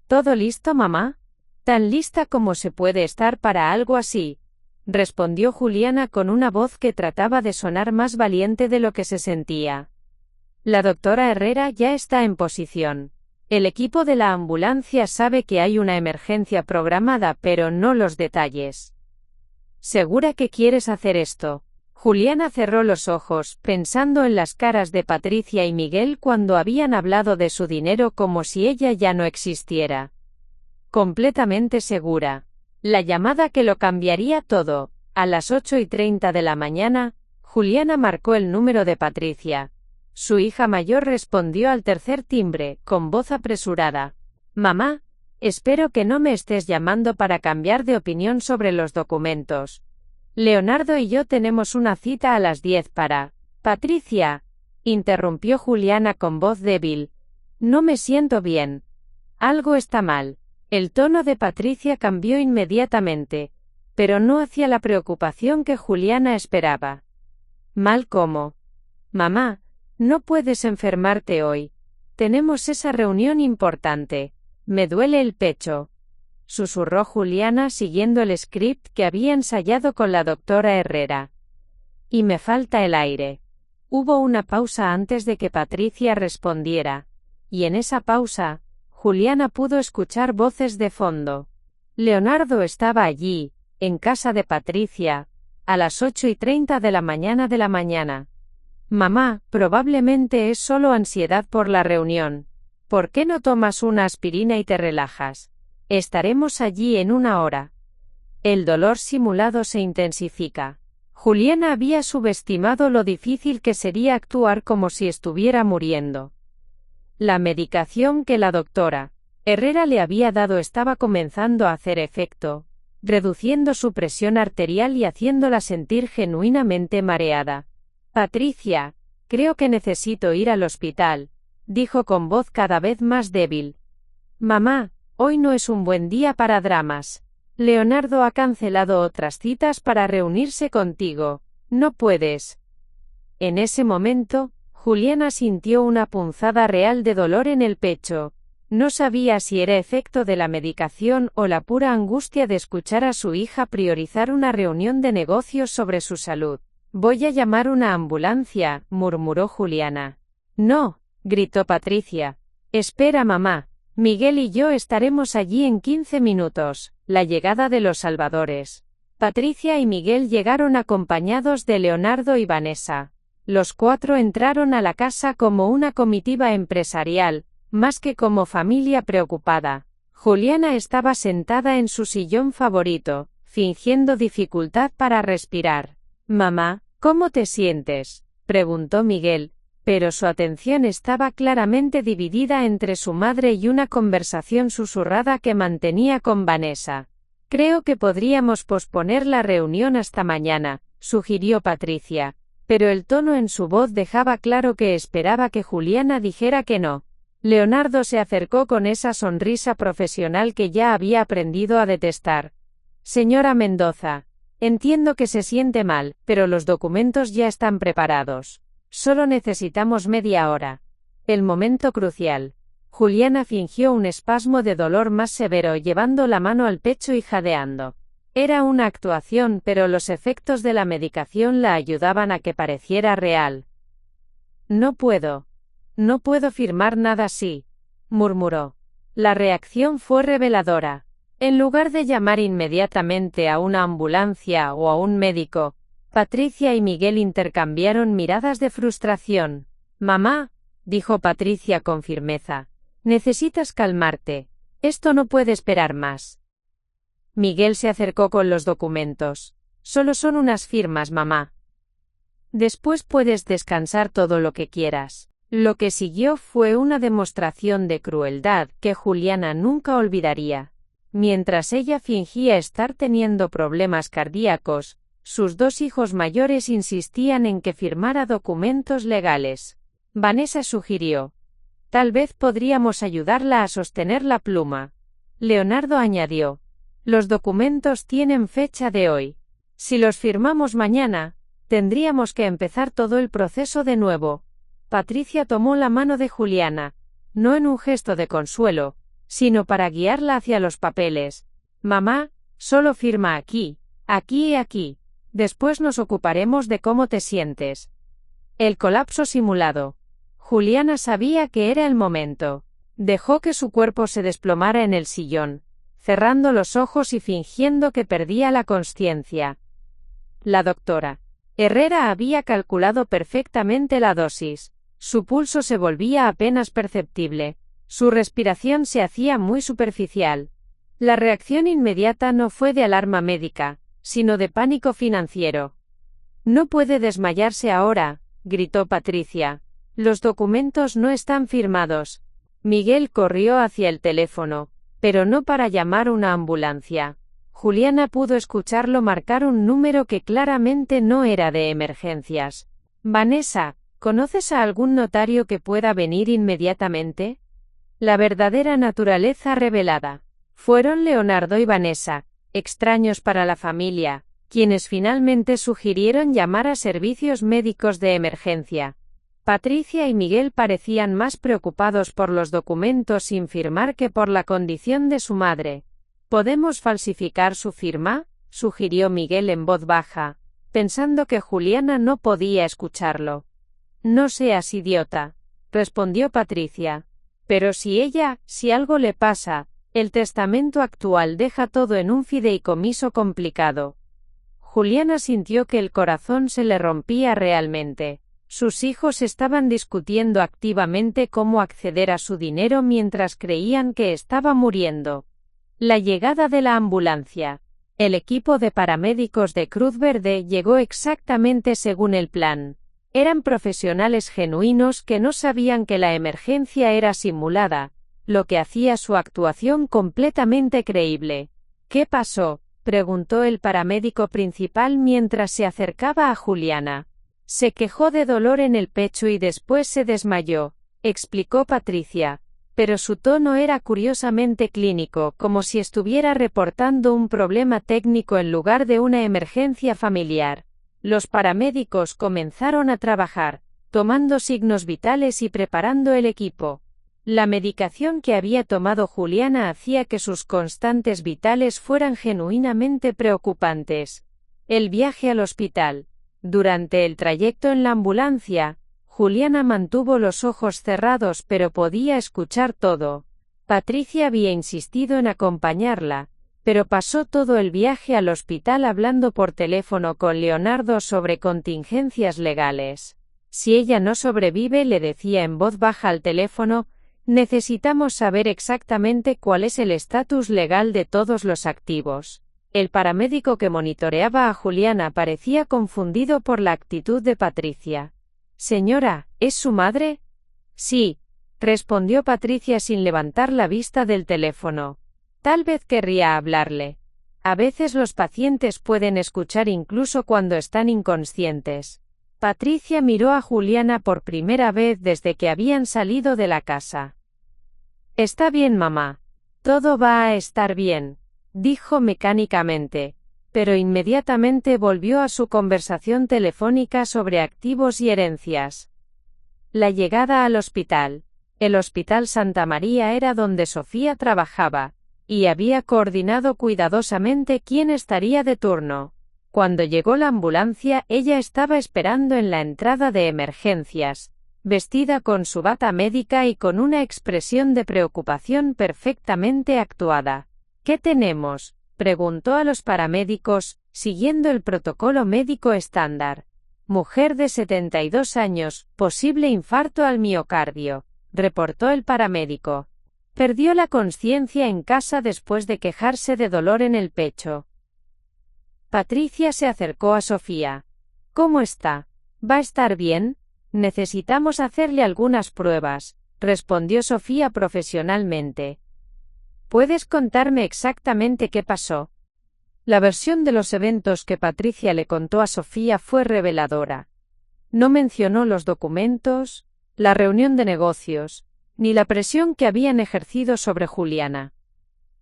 S1: ¿Todo listo, mamá? Tan lista como se puede estar para algo así, respondió Juliana con una voz que trataba de sonar más valiente de lo que se sentía. La doctora Herrera ya está en posición. El equipo de la ambulancia sabe que hay una emergencia programada, pero no los detalles. ¿Segura que quieres hacer esto? Juliana cerró los ojos, pensando en las caras de Patricia y Miguel cuando habían hablado de su dinero como si ella ya no existiera. Completamente segura. La llamada que lo cambiaría todo. A las 8:30 de la mañana, Juliana marcó el número de Patricia. Su hija mayor respondió al tercer timbre, con voz apresurada. «Mamá, espero que no me estés llamando para cambiar de opinión sobre los documentos. Leonardo y yo tenemos una cita a las 10 para...» «Patricia», interrumpió Juliana con voz débil. «No me siento bien. Algo está mal». El tono de Patricia cambió inmediatamente, pero no hacia la preocupación que Juliana esperaba. «¿Mal cómo?» «Mamá, no puedes enfermarte hoy. Tenemos esa reunión importante. Me duele el pecho», susurró Juliana siguiendo el script que había ensayado con la doctora Herrera. «Y me falta el aire». Hubo una pausa antes de que Patricia respondiera, y en esa pausa, Juliana pudo escuchar voces de fondo. Leonardo estaba allí, en casa de Patricia, a las 8:30 de la mañana. «Mamá, probablemente es solo ansiedad por la reunión. ¿Por qué no tomas una aspirina y te relajas? Estaremos allí en una hora». El dolor simulado se intensifica. Juliana había subestimado lo difícil que sería actuar como si estuviera muriendo. La medicación que la doctora Herrera le había dado estaba comenzando a hacer efecto, reduciendo su presión arterial y haciéndola sentir genuinamente mareada. «Patricia, creo que necesito ir al hospital», dijo con voz cada vez más débil. «Mamá, hoy no es un buen día para dramas. Leonardo ha cancelado otras citas para reunirse contigo. No puedes». En ese momento, Juliana sintió una punzada real de dolor en el pecho. No sabía si era efecto de la medicación o la pura angustia de escuchar a su hija priorizar una reunión de negocios sobre su salud. «Voy a llamar una ambulancia», murmuró Juliana. «No», gritó Patricia. «Espera, mamá. Miguel y yo estaremos allí en 15 minutos». La llegada de los salvadores. Patricia y Miguel llegaron acompañados de Leonardo y Vanessa. Los cuatro entraron a la casa como una comitiva empresarial, más que como familia preocupada. Juliana estaba sentada en su sillón favorito, fingiendo dificultad para respirar. «Mamá, ¿cómo te sientes?», preguntó Miguel, pero su atención estaba claramente dividida entre su madre y una conversación susurrada que mantenía con Vanessa. «Creo que podríamos posponer la reunión hasta mañana», sugirió Patricia, pero el tono en su voz dejaba claro que esperaba que Juliana dijera que no. Leonardo se acercó con esa sonrisa profesional que ya había aprendido a detestar. «Señora Mendoza, entiendo que se siente mal, pero los documentos ya están preparados. Solo necesitamos media hora». El momento crucial. Juliana fingió un espasmo de dolor más severo llevando la mano al pecho y jadeando. Era una actuación, pero los efectos de la medicación la ayudaban a que pareciera real. «No puedo firmar nada así», murmuró. La reacción fue reveladora. En lugar de llamar inmediatamente a una ambulancia o a un médico, Patricia y Miguel intercambiaron miradas de frustración. «Mamá», dijo Patricia con firmeza, «necesitas calmarte. Esto no puede esperar más». Miguel se acercó con los documentos. «Solo son unas firmas, mamá. Después puedes descansar todo lo que quieras». Lo que siguió fue una demostración de crueldad que Juliana nunca olvidaría. Mientras ella fingía estar teniendo problemas cardíacos, sus dos hijos mayores insistían en que firmara documentos legales. Vanessa sugirió: «Tal vez podríamos ayudarla a sostener la pluma». Leonardo añadió: «Los documentos tienen fecha de hoy. Si los firmamos mañana, tendríamos que empezar todo el proceso de nuevo». Patricia tomó la mano de Juliana, no en un gesto de consuelo, sino para guiarla hacia los papeles. «Mamá, solo firma aquí, aquí y aquí. Después nos ocuparemos de cómo te sientes». El colapso simulado. Juliana sabía que era el momento. Dejó que su cuerpo se desplomara en el sillón, cerrando los ojos y fingiendo que perdía la consciencia. La doctora Herrera había calculado perfectamente la dosis. Su pulso se volvía apenas perceptible. Su respiración se hacía muy superficial. La reacción inmediata no fue de alarma médica, sino de pánico financiero. «No puede desmayarse ahora», gritó Patricia. «Los documentos no están firmados». Miguel corrió hacia el teléfono, pero no para llamar una ambulancia. Juliana pudo escucharlo marcar un número que claramente no era de emergencias. «Vanessa, ¿conoces a algún notario que pueda venir inmediatamente?» La verdadera naturaleza revelada. Fueron Leonardo y Vanessa, extraños para la familia, quienes finalmente sugirieron llamar a servicios médicos de emergencia. Patricia y Miguel parecían más preocupados por los documentos sin firmar que por la condición de su madre. «¿Podemos falsificar su firma?», sugirió Miguel en voz baja, pensando que Juliana no podía escucharlo. «No seas idiota», respondió Patricia. «Pero si algo le pasa, el testamento actual deja todo en un fideicomiso complicado». Juliana sintió que el corazón se le rompía realmente. Sus hijos estaban discutiendo activamente cómo acceder a su dinero mientras creían que estaba muriendo. La llegada de la ambulancia. El equipo de paramédicos de Cruz Verde llegó exactamente según el plan. Eran profesionales genuinos que no sabían que la emergencia era simulada, lo que hacía su actuación completamente creíble. «¿Qué pasó?», preguntó el paramédico principal mientras se acercaba a Juliana. «Se quejó de dolor en el pecho y después se desmayó», explicó Patricia, pero su tono era curiosamente clínico, como si estuviera reportando un problema técnico en lugar de una emergencia familiar. Los paramédicos comenzaron a trabajar, tomando signos vitales y preparando el equipo. La medicación que había tomado Juliana hacía que sus constantes vitales fueran genuinamente preocupantes. El viaje al hospital. Durante el trayecto en la ambulancia, Juliana mantuvo los ojos cerrados pero podía escuchar todo. Patricia había insistido en acompañarla, pero pasó todo el viaje al hospital hablando por teléfono con Leonardo sobre contingencias legales. «Si ella no sobrevive», le decía en voz baja al teléfono, «necesitamos saber exactamente cuál es el estatus legal de todos los activos». El paramédico que monitoreaba a Juliana parecía confundido por la actitud de Patricia. «Señora, ¿es su madre?» «Sí», respondió Patricia sin levantar la vista del teléfono. Tal vez querría hablarle. A veces los pacientes pueden escuchar incluso cuando están inconscientes. Patricia miró a Juliana por primera vez desde que habían salido de la casa. «Está bien, mamá. Todo va a estar bien», dijo mecánicamente, pero inmediatamente volvió a su conversación telefónica sobre activos y herencias. La llegada al hospital. El Hospital Santa María era donde Sofía trabajaba, y había coordinado cuidadosamente quién estaría de turno. Cuando llegó la ambulancia, ella estaba esperando en la entrada de emergencias, vestida con su bata médica y con una expresión de preocupación perfectamente actuada. «¿Qué tenemos?», preguntó a los paramédicos, siguiendo el protocolo médico estándar. «Mujer de 72 años, posible infarto al miocardio», reportó el paramédico. «Perdió la consciencia en casa después de quejarse de dolor en el pecho». Patricia se acercó a Sofía. «¿Cómo está? ¿Va a estar bien? Necesitamos hacerle algunas pruebas», respondió Sofía profesionalmente. «¿Puedes contarme exactamente qué pasó?». La versión de los eventos que Patricia le contó a Sofía fue reveladora. No mencionó los documentos, la reunión de negocios, ni la presión que habían ejercido sobre Juliana.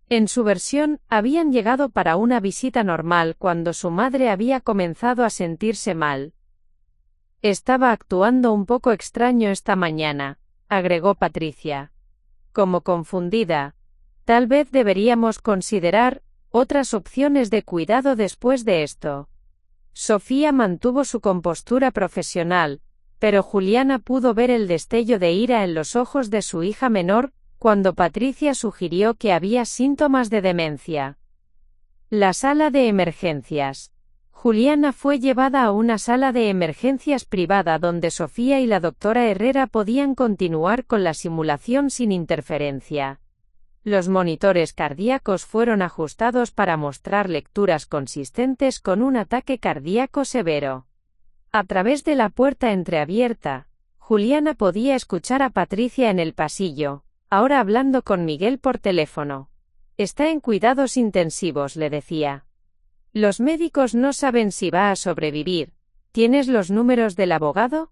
S1: En su versión, habían llegado para una visita normal cuando su madre había comenzado a sentirse mal. «Estaba actuando un poco extraño esta mañana», agregó Patricia. «Como confundida. Tal vez deberíamos considerar otras opciones de cuidado después de esto». Sofía mantuvo su compostura profesional, pero Juliana pudo ver el destello de ira en los ojos de su hija menor, cuando Patricia sugirió que había síntomas de demencia. La sala de emergencias. Juliana fue llevada a una sala de emergencias privada donde Sofía y la doctora Herrera podían continuar con la simulación sin interferencia. Los monitores cardíacos fueron ajustados para mostrar lecturas consistentes con un ataque cardíaco severo. A través de la puerta entreabierta, Juliana podía escuchar a Patricia en el pasillo, ahora hablando con Miguel por teléfono. Está en cuidados intensivos, le decía. Los médicos no saben si va a sobrevivir. ¿Tienes los números del abogado?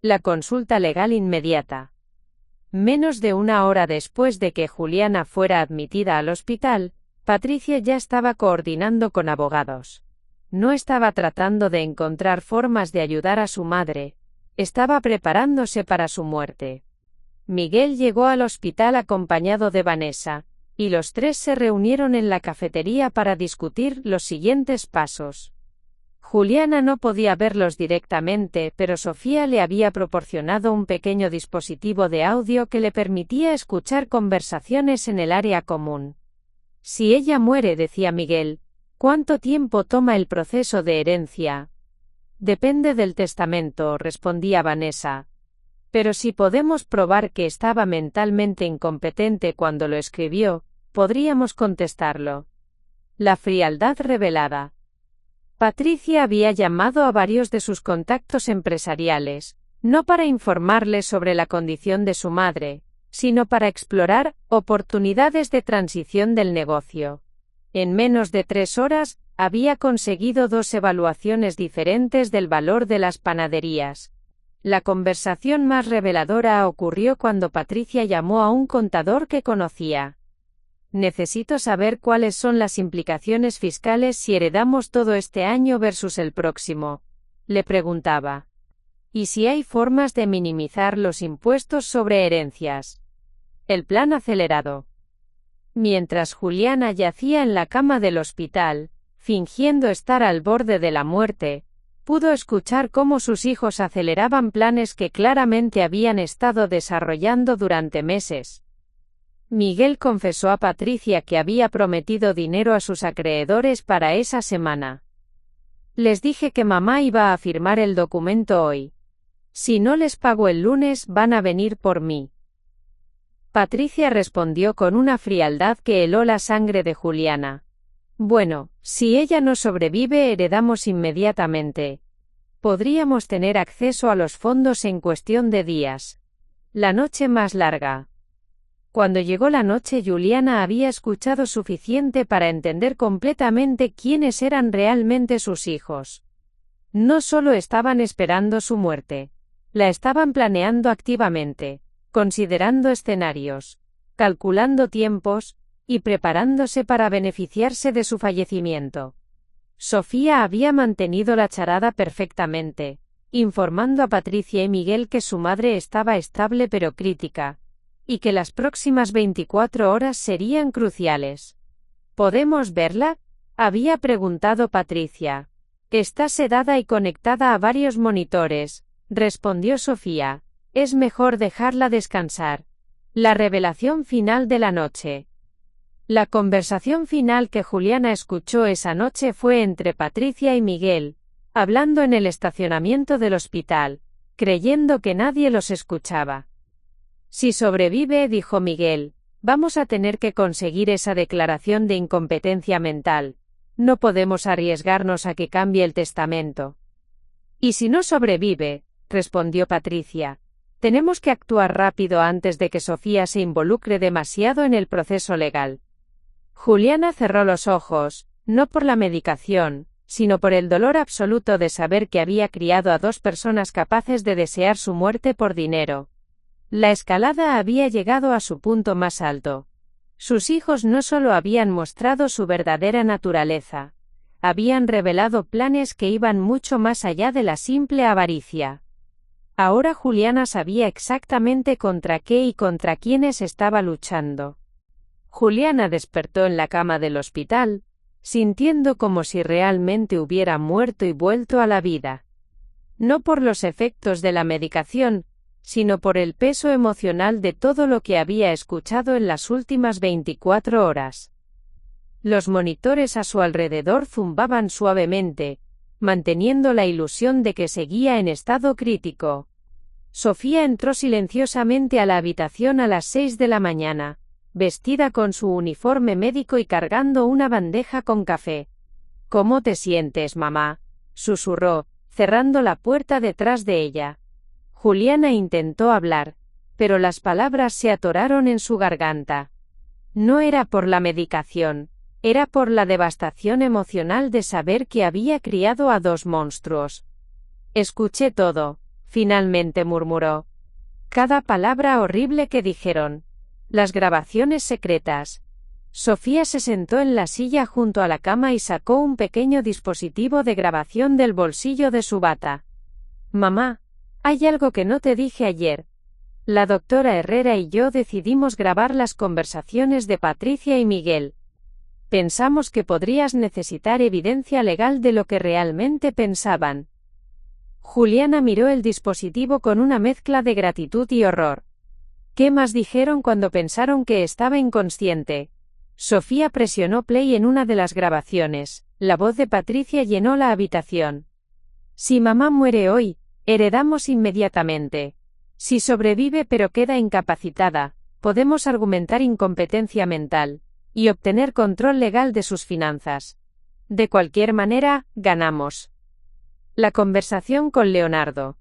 S1: La consulta legal inmediata. Menos de una hora después de que Juliana fuera admitida al hospital, Patricia ya estaba coordinando con abogados. No estaba tratando de encontrar formas de ayudar a su madre, estaba preparándose para su muerte. Miguel llegó al hospital acompañado de Vanessa, y los tres se reunieron en la cafetería para discutir los siguientes pasos. Juliana no podía verlos directamente, pero Sofía le había proporcionado un pequeño dispositivo de audio que le permitía escuchar conversaciones en el área común. Si ella muere, decía Miguel, ¿cuánto tiempo toma el proceso de herencia? Depende del testamento, respondía Vanessa. Pero si podemos probar que estaba mentalmente incompetente cuando lo escribió, podríamos contestarlo. La frialdad revelada. Patricia había llamado a varios de sus contactos empresariales, no para informarles sobre la condición de su madre, sino para explorar oportunidades de transición del negocio. En menos de 3 horas, había conseguido 2 evaluaciones diferentes del valor de las panaderías. La conversación más reveladora ocurrió cuando Patricia llamó a un contador que conocía. Necesito saber cuáles son las implicaciones fiscales si heredamos todo este año versus el próximo, le preguntaba. Y si hay formas de minimizar los impuestos sobre herencias. El plan acelerado. Mientras Juliana yacía en la cama del hospital, fingiendo estar al borde de la muerte, pudo escuchar cómo sus hijos aceleraban planes que claramente habían estado desarrollando durante meses. Miguel confesó a Patricia que había prometido dinero a sus acreedores para esa semana. Les dije que mamá iba a firmar el documento hoy. Si no les pago el lunes, van a venir por mí. Patricia respondió con una frialdad que heló la sangre de Juliana. Bueno, si ella no sobrevive, heredamos inmediatamente. Podríamos tener acceso a los fondos en cuestión de días. La noche más larga. Cuando llegó la noche, Juliana había escuchado suficiente para entender completamente quiénes eran realmente sus hijos. No solo estaban esperando su muerte, la estaban planeando activamente, considerando escenarios, calculando tiempos, y preparándose para beneficiarse de su fallecimiento. Sofía había mantenido la charada perfectamente, informando a Patricia y Miguel que su madre estaba estable pero crítica, y que las próximas 24 horas serían cruciales. ¿Podemos verla?, había preguntado Patricia. Está sedada y conectada a varios monitores, respondió Sofía. Es mejor dejarla descansar. La revelación final de la noche. La conversación final que Juliana escuchó esa noche fue entre Patricia y Miguel, hablando en el estacionamiento del hospital, creyendo que nadie los escuchaba. Si sobrevive, dijo Miguel, vamos a tener que conseguir esa declaración de incompetencia mental. No podemos arriesgarnos a que cambie el testamento. Y si no sobrevive, respondió Patricia, tenemos que actuar rápido antes de que Sofía se involucre demasiado en el proceso legal. Juliana cerró los ojos, no por la medicación, sino por el dolor absoluto de saber que había criado a 2 personas capaces de desear su muerte por dinero. La escalada había llegado a su punto más alto. Sus hijos no solo habían mostrado su verdadera naturaleza, habían revelado planes que iban mucho más allá de la simple avaricia. Ahora Juliana sabía exactamente contra qué y contra quiénes estaba luchando. Juliana despertó en la cama del hospital, sintiendo como si realmente hubiera muerto y vuelto a la vida. No por los efectos de la medicación, sino por el peso emocional de todo lo que había escuchado en las últimas 24 horas. Los monitores a su alrededor zumbaban suavemente, manteniendo la ilusión de que seguía en estado crítico. Sofía entró silenciosamente a la habitación a las 6 de la mañana, vestida con su uniforme médico y cargando una bandeja con café. «¿Cómo te sientes, mamá?», susurró, cerrando la puerta detrás de ella. Juliana intentó hablar, pero las palabras se atoraron en su garganta. No era por la medicación, era por la devastación emocional de saber que había criado a dos monstruos. «Escuché todo», finalmente murmuró. «Cada palabra horrible que dijeron. Las grabaciones secretas». Sofía se sentó en la silla junto a la cama y sacó un pequeño dispositivo de grabación del bolsillo de su bata. «Mamá, hay algo que no te dije ayer. La doctora Herrera y yo decidimos grabar las conversaciones de Patricia y Miguel. Pensamos que podrías necesitar evidencia legal de lo que realmente pensaban». Juliana miró el dispositivo con una mezcla de gratitud y horror. «¿Qué más dijeron cuando pensaron que estaba inconsciente?». Sofía presionó play en una de las grabaciones. La voz de Patricia llenó la habitación. «Si mamá muere hoy, heredamos inmediatamente. Si sobrevive pero queda incapacitada, podemos argumentar incompetencia mental y obtener control legal de sus finanzas. De cualquier manera, ganamos». La conversación con Leonardo.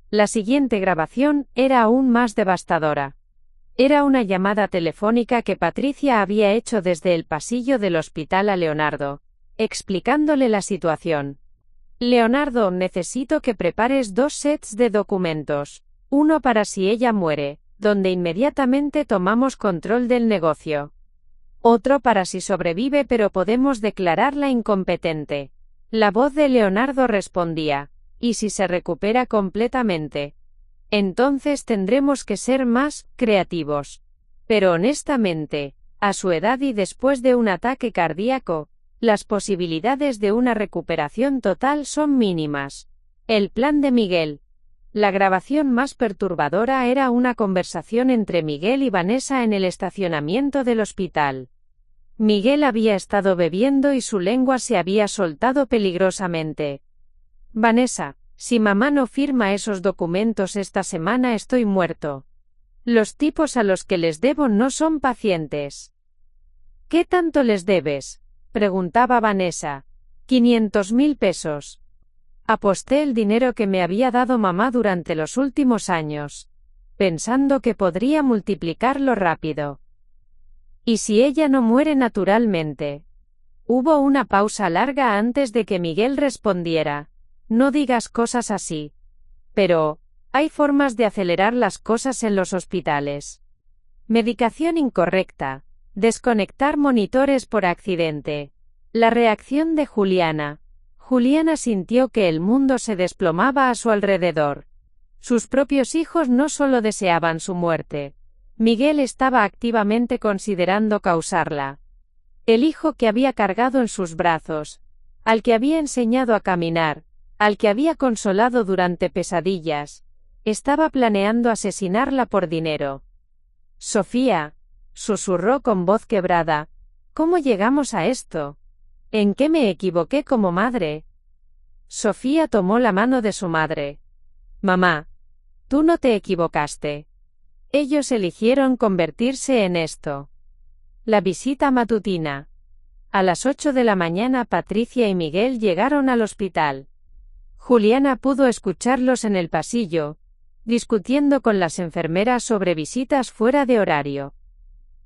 S1: La siguiente grabación era aún más devastadora. Era una llamada telefónica que Patricia había hecho desde el pasillo del hospital a Leonardo, explicándole la situación. «Leonardo, necesito que prepares 2 sets de documentos. Uno para si ella muere, donde inmediatamente tomamos control del negocio. Otro para si sobrevive pero podemos declararla incompetente». La voz de Leonardo respondía: «¿Y si se recupera completamente? Entonces tendremos que ser más creativos». Pero honestamente, a su edad y después de un ataque cardíaco, las posibilidades de una recuperación total son mínimas. El plan de Miguel. La grabación más perturbadora era una conversación entre Miguel y Vanessa en el estacionamiento del hospital. Miguel había estado bebiendo y su lengua se había soltado peligrosamente. «Vanessa, si mamá no firma esos documentos esta semana estoy muerto. Los tipos a los que les debo no son pacientes». «¿Qué tanto les debes?», preguntaba Vanessa. «500.000 pesos. Aposté el dinero que me había dado mamá durante los últimos años, pensando que podría multiplicarlo rápido. ¿Y si ella no muere naturalmente?». Hubo una pausa larga antes de que Miguel respondiera. «No digas cosas así. Pero, hay formas de acelerar las cosas en los hospitales. Medicación incorrecta. Desconectar monitores por accidente». La reacción de Juliana. Juliana sintió que el mundo se desplomaba a su alrededor. Sus propios hijos no solo deseaban su muerte. Miguel estaba activamente considerando causarla. El hijo que había cargado en sus brazos, al que había enseñado a caminar, al que había consolado durante pesadillas, estaba planeando asesinarla por dinero. «Sofía», susurró con voz quebrada, «¿cómo llegamos a esto? ¿En qué me equivoqué como madre?». Sofía tomó la mano de su madre. «Mamá, tú no te equivocaste. Ellos eligieron convertirse en esto». La visita matutina. A las 8 de la mañana Patricia y Miguel llegaron al hospital. Juliana pudo escucharlos en el pasillo, discutiendo con las enfermeras sobre visitas fuera de horario.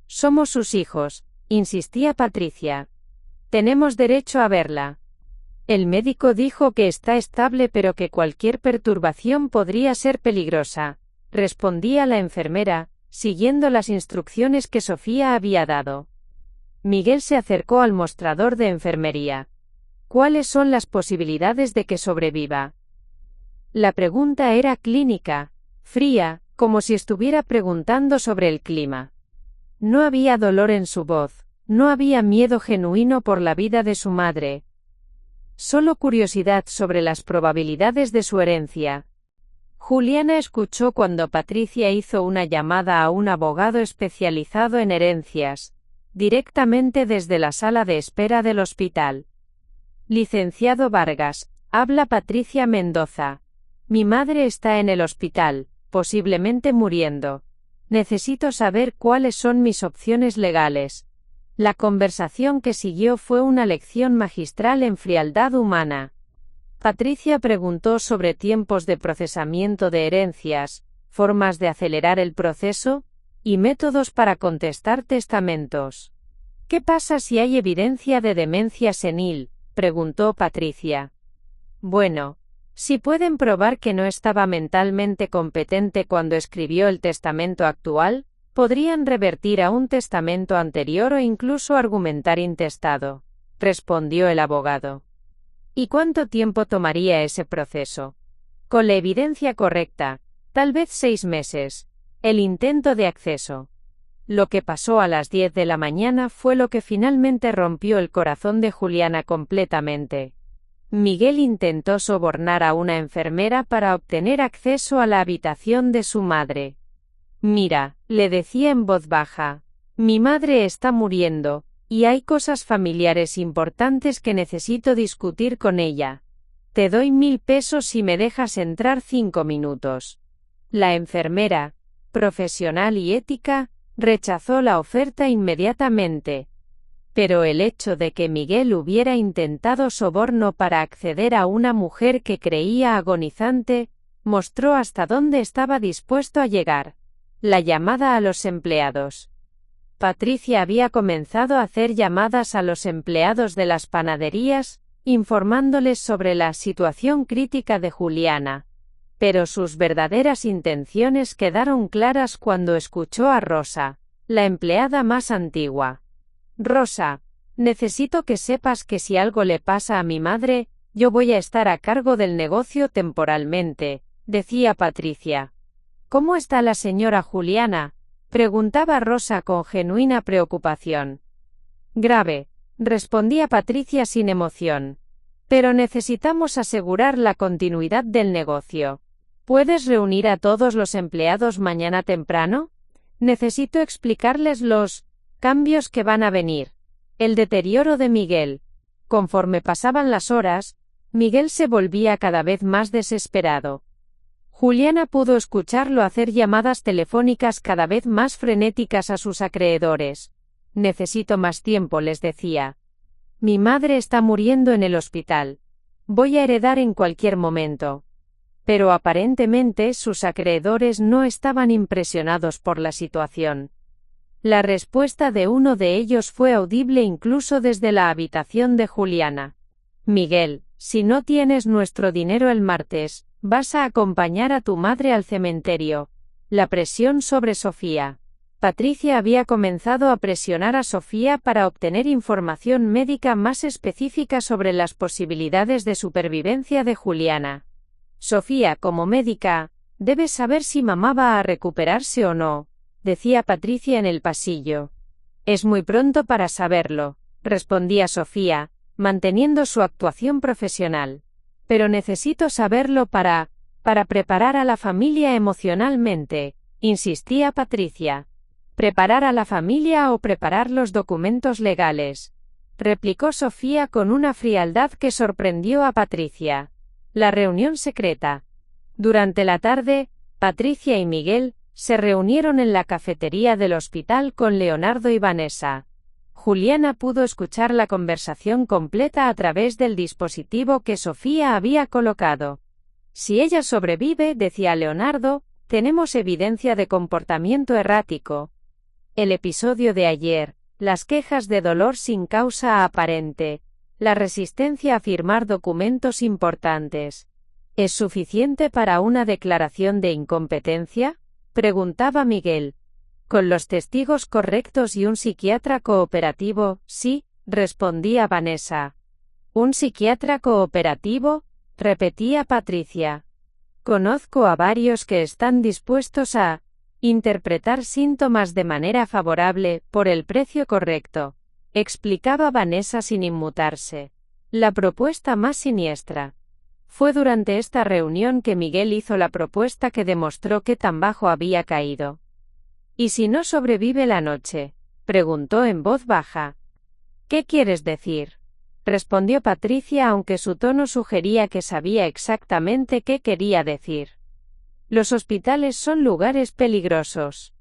S1: «Somos sus hijos», insistía Patricia. «Tenemos derecho a verla». «El médico dijo que está estable pero que cualquier perturbación podría ser peligrosa», respondía la enfermera, siguiendo las instrucciones que Sofía había dado. Miguel se acercó al mostrador de enfermería. «¿Cuáles son las posibilidades de que sobreviva?». La pregunta era clínica, fría, como si estuviera preguntando sobre el clima. No había dolor en su voz, no había miedo genuino por la vida de su madre. Solo curiosidad sobre las probabilidades de su herencia. Juliana escuchó cuando Patricia hizo una llamada a un abogado especializado en herencias, directamente desde la sala de espera del hospital. «Licenciado Vargas, Habla Patricia Mendoza. Mi madre está en el hospital, posiblemente muriendo. Necesito saber cuáles son mis opciones legales. La conversación que siguió fue una lección magistral en frialdad humana. Patricia preguntó sobre tiempos de procesamiento de herencias, formas de acelerar el proceso, y métodos para contestar testamentos. ¿Qué pasa si hay evidencia de demencia senil?, preguntó Patricia. Bueno, si pueden probar que no estaba mentalmente competente cuando escribió el testamento actual, podrían revertir a un testamento anterior o incluso argumentar intestado, respondió el abogado. ¿Y cuánto tiempo tomaría ese proceso? Con la evidencia correcta, tal vez 6 meses. El intento de acceso. Lo que pasó a las 10 de la mañana fue lo que finalmente rompió el corazón de Juliana completamente. Miguel intentó sobornar a una enfermera para obtener acceso a la habitación de su madre. Mira, le decía en voz baja, mi madre está muriendo, y hay cosas familiares importantes que necesito discutir con ella. Te doy 1000 pesos si me dejas entrar 5 minutos. La enfermera, profesional y ética, rechazó la oferta inmediatamente. Pero el hecho de que Miguel hubiera intentado soborno para acceder a una mujer que creía agonizante, mostró hasta dónde estaba dispuesto a llegar. La llamada a los empleados. Patricia había comenzado a hacer llamadas a los empleados de las panaderías, informándoles sobre la situación crítica de Juliana. Pero sus verdaderas intenciones quedaron claras cuando escuchó a Rosa, la empleada más antigua. Rosa, necesito que sepas que si algo le pasa a mi madre, yo voy a estar a cargo del negocio temporalmente, decía Patricia. ¿Cómo está la señora Juliana?, preguntaba Rosa con genuina preocupación. Grave, respondía Patricia sin emoción. Pero necesitamos asegurar la continuidad del negocio. ¿Puedes reunir a todos los empleados mañana temprano? Necesito explicarles los cambios que van a venir. El deterioro de Miguel. Conforme pasaban las horas, Miguel se volvía cada vez más desesperado. Juliana pudo escucharlo hacer llamadas telefónicas cada vez más frenéticas a sus acreedores. Necesito más tiempo, les decía. Mi madre está muriendo en el hospital. Voy a heredar en cualquier momento. Pero aparentemente sus acreedores no estaban impresionados por la situación. La respuesta de uno de ellos fue audible incluso desde la habitación de Juliana. Miguel, si no tienes nuestro dinero el martes, vas a acompañar a tu madre al cementerio. La presión sobre Sofía. Patricia había comenzado a presionar a Sofía para obtener información médica más específica sobre las posibilidades de supervivencia de Juliana. Sofía, como médica, debe saber si mamá va a recuperarse o no, decía Patricia en el pasillo. Es muy pronto para saberlo, respondía Sofía, manteniendo su actuación profesional. Pero necesito saberlo para preparar a la familia emocionalmente, insistía Patricia. ¿Preparar a la familia o preparar los documentos legales?, replicó Sofía con una frialdad que sorprendió a Patricia. La reunión secreta. Durante la tarde, Patricia y Miguel se reunieron en la cafetería del hospital con Leonardo y Vanessa. Juliana pudo escuchar la conversación completa a través del dispositivo que Sofía había colocado. Si ella sobrevive, decía Leonardo, tenemos evidencia de comportamiento errático. El episodio de ayer, las quejas de dolor sin causa aparente, la resistencia a firmar documentos importantes. ¿Es suficiente para una declaración de incompetencia?, preguntaba Miguel. Con los testigos correctos y un psiquiatra cooperativo, sí, respondía Vanessa. ¿Un psiquiatra cooperativo?, repetía Patricia. Conozco a varios que están dispuestos a interpretar síntomas de manera favorable, por el precio correcto, explicaba Vanessa sin inmutarse. La propuesta más siniestra. Fue durante esta reunión que Miguel hizo la propuesta que demostró qué tan bajo había caído. ¿Y si no sobrevive la noche?, preguntó en voz baja. ¿Qué quieres decir? respondió Patricia, aunque su tono sugería que sabía exactamente qué quería decir. Los hospitales son lugares peligrosos.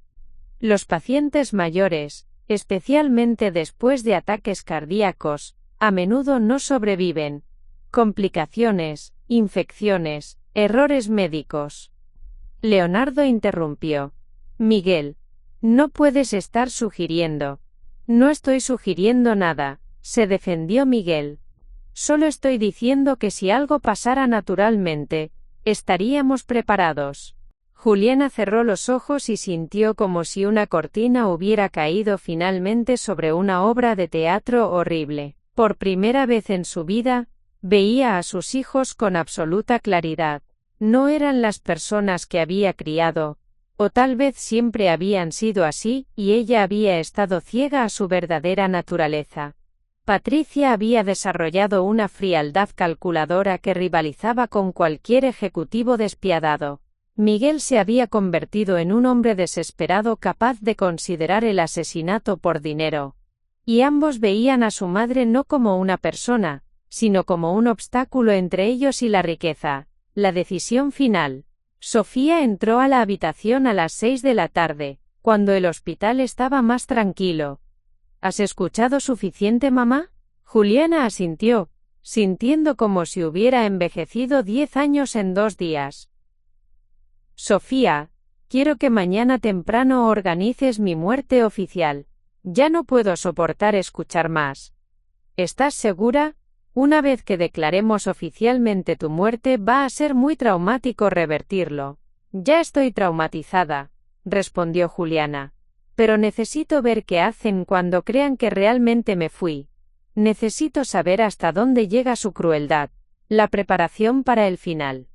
S1: Los pacientes mayores, especialmente después de ataques cardíacos, a menudo no sobreviven. Complicaciones, infecciones, errores médicos. Leonardo interrumpió. Miguel, no puedes estar sugiriendo. No estoy sugiriendo nada, se defendió Miguel. Solo estoy diciendo que si algo pasara naturalmente, estaríamos preparados. Juliana cerró los ojos y sintió como si una cortina hubiera caído finalmente sobre una obra de teatro horrible. Por primera vez en su vida, veía a sus hijos con absoluta claridad. No eran las personas que había criado, o tal vez siempre habían sido así, y ella había estado ciega a su verdadera naturaleza. Patricia había desarrollado una frialdad calculadora que rivalizaba con cualquier ejecutivo despiadado. Miguel se había convertido en un hombre desesperado capaz de considerar el asesinato por dinero. Y ambos veían a su madre no como una persona, sino como un obstáculo entre ellos y la riqueza. La decisión final. Sofía entró a la habitación a las 6 de la tarde, cuando el hospital estaba más tranquilo. ¿Has escuchado suficiente, mamá? Juliana asintió, sintiendo como si hubiera envejecido 10 años en 2 días. Sofía, quiero que mañana temprano organices mi muerte oficial. Ya no puedo soportar escuchar más. ¿Estás segura? Una vez que declaremos oficialmente tu muerte va a ser muy traumático revertirlo. Ya estoy traumatizada, respondió Juliana. Pero necesito ver qué hacen cuando crean que realmente me fui. Necesito saber hasta dónde llega su crueldad. La preparación para el final.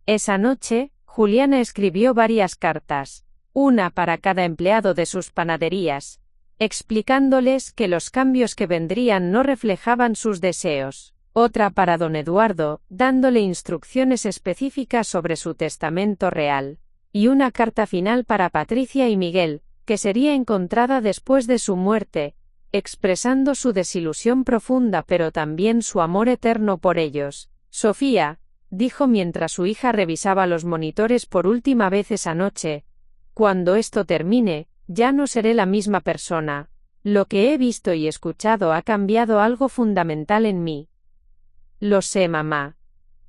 S1: Esa noche, Juliana escribió varias cartas, una para cada empleado de sus panaderías, explicándoles que los cambios que vendrían no reflejaban sus deseos, otra para don Eduardo, dándole instrucciones específicas sobre su testamento real, y una carta final para Patricia y Miguel, que sería encontrada después de su muerte, expresando su desilusión profunda pero también su amor eterno por ellos. Sofía, dijo mientras su hija revisaba los monitores por última vez esa noche, cuando esto termine, ya no seré la misma persona. Lo que he visto y escuchado ha cambiado algo fundamental en mí. Lo sé, mamá.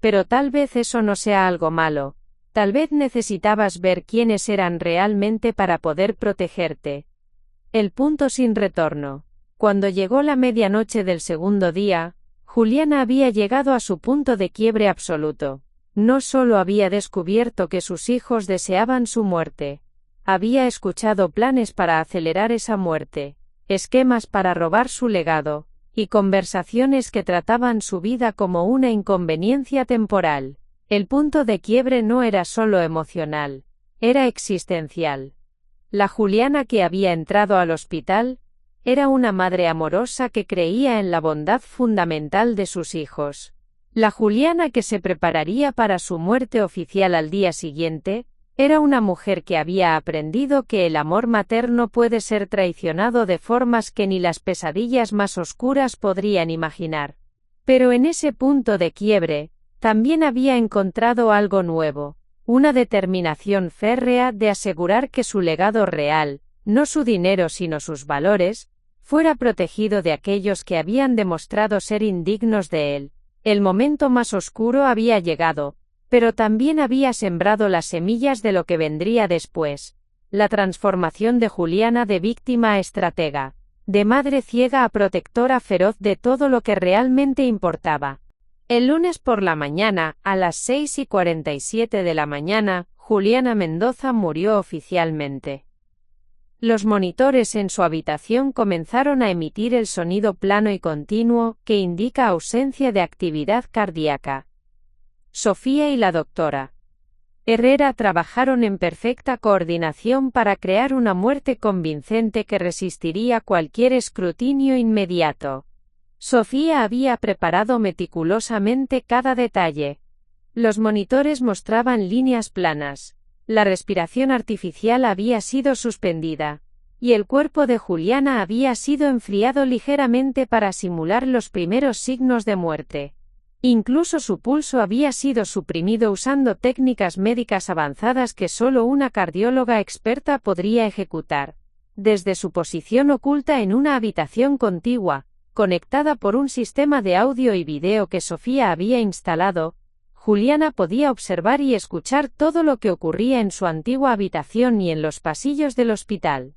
S1: Pero tal vez eso no sea algo malo. Tal vez necesitabas ver quiénes eran realmente para poder protegerte. El punto sin retorno. Cuando llegó la medianoche del segundo día, Juliana había llegado a su punto de quiebre absoluto. No solo había descubierto que sus hijos deseaban su muerte. Había escuchado planes para acelerar esa muerte, esquemas para robar su legado, y conversaciones que trataban su vida como una inconveniencia temporal. El punto de quiebre no era solo emocional, era existencial. La Juliana que había entrado al hospital, era una madre amorosa que creía en la bondad fundamental de sus hijos. La Juliana que se prepararía para su muerte oficial al día siguiente, era una mujer que había aprendido que el amor materno puede ser traicionado de formas que ni las pesadillas más oscuras podrían imaginar. Pero en ese punto de quiebre, también había encontrado algo nuevo, una determinación férrea de asegurar que su legado real, no su dinero sino sus valores, fuera protegido de aquellos que habían demostrado ser indignos de él. El momento más oscuro había llegado, pero también había sembrado las semillas de lo que vendría después, la transformación de Juliana de víctima a estratega, de madre ciega a protectora feroz de todo lo que realmente importaba. El lunes por la mañana, a las 6:47 de la mañana, Juliana Mendoza murió oficialmente. Los monitores en su habitación comenzaron a emitir el sonido plano y continuo, que indica ausencia de actividad cardíaca. Sofía y la doctora Herrera trabajaron en perfecta coordinación para crear una muerte convincente que resistiría cualquier escrutinio inmediato. Sofía había preparado meticulosamente cada detalle. Los monitores mostraban líneas planas. La respiración artificial había sido suspendida. y el cuerpo de Juliana había sido enfriado ligeramente para simular los primeros signos de muerte. Incluso su pulso había sido suprimido usando técnicas médicas avanzadas que solo una cardióloga experta podría ejecutar. Desde su posición oculta en una habitación contigua, conectada por un sistema de audio y video que Sofía había instalado, Juliana podía observar y escuchar todo lo que ocurría en su antigua habitación y en los pasillos del hospital.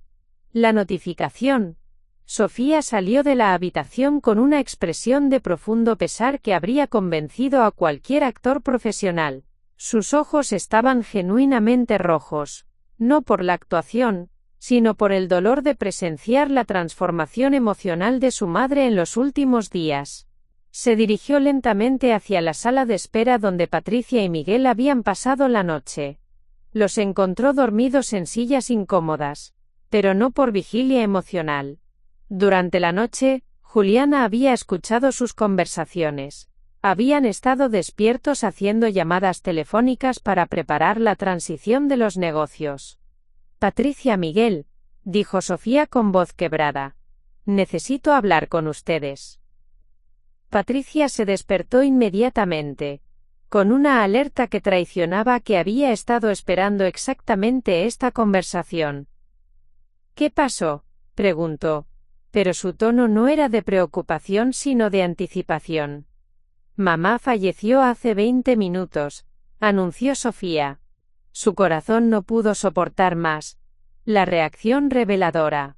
S1: La notificación. Sofía salió de la habitación con una expresión de profundo pesar que habría convencido a cualquier actor profesional. Sus ojos estaban genuinamente rojos, no por la actuación, sino por el dolor de presenciar la transformación emocional de su madre en los últimos días. Se dirigió lentamente hacia la sala de espera donde Patricia y Miguel habían pasado la noche. Los encontró dormidos en sillas incómodas, pero no por vigilia emocional. Durante la noche, Juliana había escuchado sus conversaciones. Habían estado despiertos haciendo llamadas telefónicas para preparar la transición de los negocios. Patricia, Miguel, dijo Sofía con voz quebrada. Necesito hablar con ustedes. Patricia se despertó inmediatamente, con una alerta que traicionaba que había estado esperando exactamente esta conversación. ¿Qué pasó?, preguntó, pero su tono no era de preocupación sino de anticipación. Mamá falleció hace 20 minutos, anunció Sofía. Su corazón no pudo soportar más. La reacción reveladora.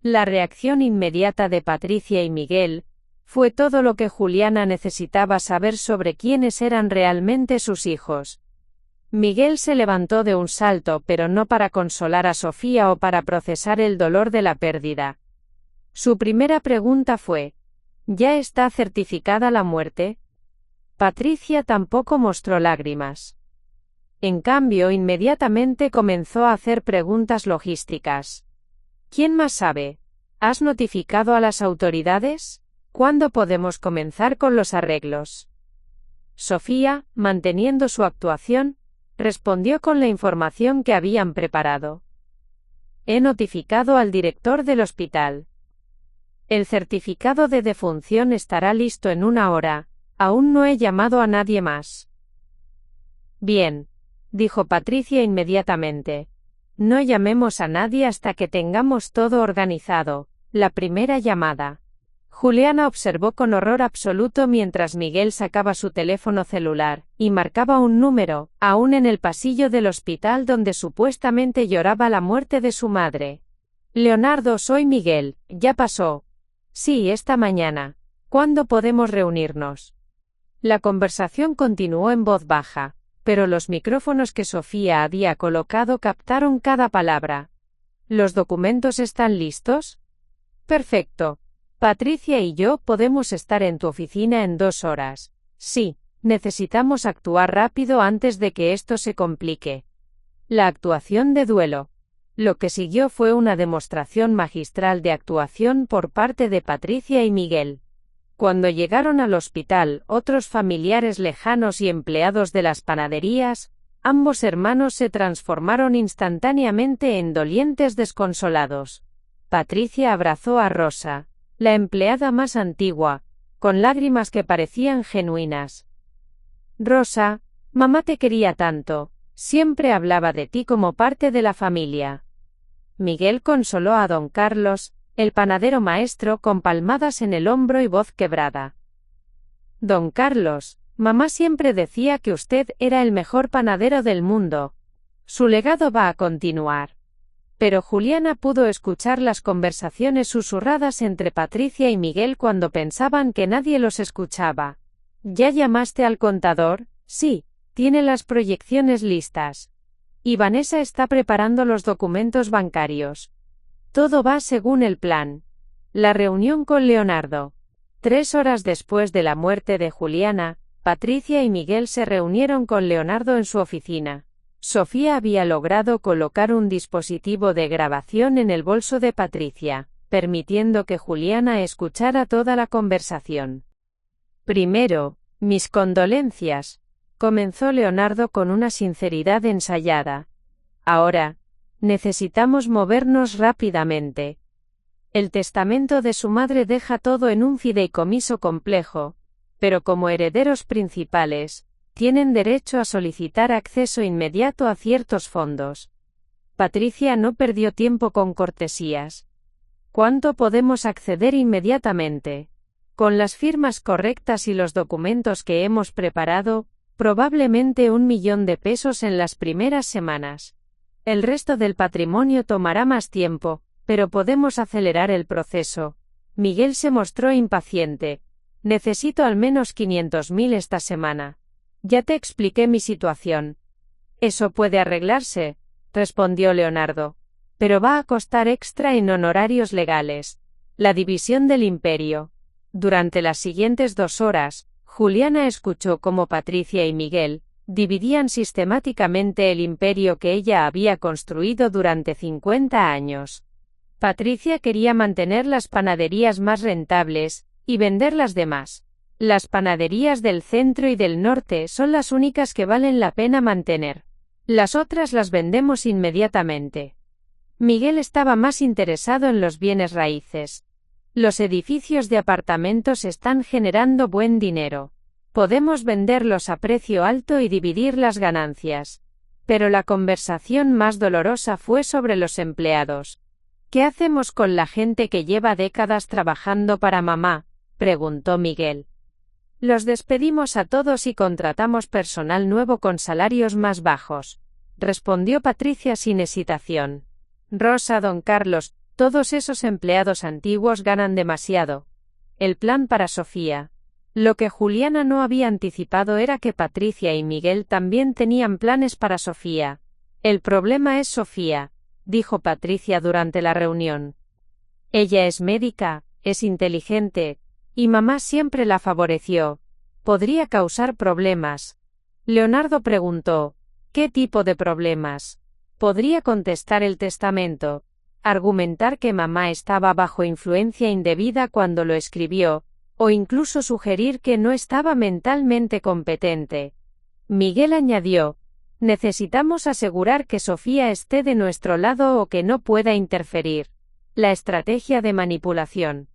S1: La reacción inmediata de Patricia y Miguel fue todo lo que Juliana necesitaba saber sobre quiénes eran realmente sus hijos. Miguel se levantó de un salto, pero no para consolar a Sofía o para procesar el dolor de la pérdida. Su primera pregunta fue: ¿ya está certificada la muerte? Patricia tampoco mostró lágrimas. En cambio, inmediatamente comenzó a hacer preguntas logísticas. ¿Quién más sabe? ¿Has notificado a las autoridades? ¿Cuándo podemos comenzar con los arreglos? Sofía, manteniendo su actuación, respondió con la información que habían preparado. He notificado al director del hospital. El certificado de defunción estará listo en 1 hora. Aún no he llamado a nadie más. Bien, dijo Patricia inmediatamente. No llamemos a nadie hasta que tengamos todo organizado. La primera llamada. Juliana observó con horror absoluto mientras Miguel sacaba su teléfono celular y marcaba un número, aún en el pasillo del hospital donde supuestamente lloraba la muerte de su madre. Leonardo, soy Miguel, ya pasó. Sí, esta mañana. ¿Cuándo podemos reunirnos? La conversación continuó en voz baja, pero los micrófonos que Sofía había colocado captaron cada palabra. ¿Los documentos están listos? Perfecto. Patricia y yo podemos estar en tu oficina en 2 horas. Sí, necesitamos actuar rápido antes de que esto se complique. La actuación de duelo. Lo que siguió fue una demostración magistral de actuación por parte de Patricia y Miguel. Cuando llegaron al hospital, otros familiares lejanos y empleados de las panaderías, ambos hermanos se transformaron instantáneamente en dolientes desconsolados. Patricia abrazó a Rosa, la empleada más antigua, con lágrimas que parecían genuinas. Rosa, mamá te quería tanto, siempre hablaba de ti como parte de la familia. Miguel consoló a don Carlos, el panadero maestro, con palmadas en el hombro y voz quebrada. Don Carlos, mamá siempre decía que usted era el mejor panadero del mundo. Su legado va a continuar. Pero Juliana pudo escuchar las conversaciones susurradas entre Patricia y Miguel cuando pensaban que nadie los escuchaba. ¿Ya llamaste al contador? Sí, tiene las proyecciones listas. Y Vanessa está preparando los documentos bancarios. Todo va según el plan. La reunión con Leonardo. 3 horas después de la muerte de Juliana, Patricia y Miguel se reunieron con Leonardo en su oficina. Sofía había logrado colocar un dispositivo de grabación en el bolso de Patricia, permitiendo que Juliana escuchara toda la conversación. Primero, mis condolencias, comenzó Leonardo con una sinceridad ensayada. Ahora, Necesitamos movernos rápidamente. El testamento de su madre deja todo en un fideicomiso complejo, pero como herederos principales, tienen derecho a solicitar acceso inmediato a ciertos fondos. Patricia no perdió tiempo con cortesías. ¿Cuánto podemos acceder inmediatamente? Con las firmas correctas y los documentos que hemos preparado, probablemente 1.000.000 de pesos en las primeras semanas. El resto del patrimonio tomará más tiempo, pero podemos acelerar el proceso. Miguel se mostró impaciente. Necesito al menos 500.000 esta semana. Ya te expliqué mi situación. Eso puede arreglarse, respondió Leonardo. Pero va a costar extra en honorarios legales. La división del imperio. Durante las siguientes 2 horas, Juliana escuchó cómo Patricia y Miguel dividían sistemáticamente el imperio que ella había construido durante 50 años. Patricia quería mantener las panaderías más rentables y vender las demás. Las panaderías del centro y del norte son las únicas que valen la pena mantener. Las otras las vendemos inmediatamente. Miguel estaba más interesado en los bienes raíces. Los edificios de apartamentos están generando buen dinero. Podemos venderlos a precio alto y dividir las ganancias. Pero la conversación más dolorosa fue sobre los empleados. ¿Qué hacemos con la gente que lleva décadas trabajando para mamá?, preguntó Miguel. Los despedimos a todos y contratamos personal nuevo con salarios más bajos, respondió Patricia sin hesitación. Rosa, don Carlos, todos esos empleados antiguos ganan demasiado. El plan para Sofía. Lo que Juliana no había anticipado era que Patricia y Miguel también tenían planes para Sofía. El problema es Sofía, dijo Patricia durante la reunión. Ella es médica, es inteligente, y mamá siempre la favoreció. Podría causar problemas. Leonardo preguntó, ¿qué tipo de problemas? Podría contestar el testamento, argumentar que mamá estaba bajo influencia indebida cuando lo escribió, o incluso sugerir que no estaba mentalmente competente. Miguel añadió, necesitamos asegurar que Sofía esté de nuestro lado o que no pueda interferir. La estrategia de manipulación.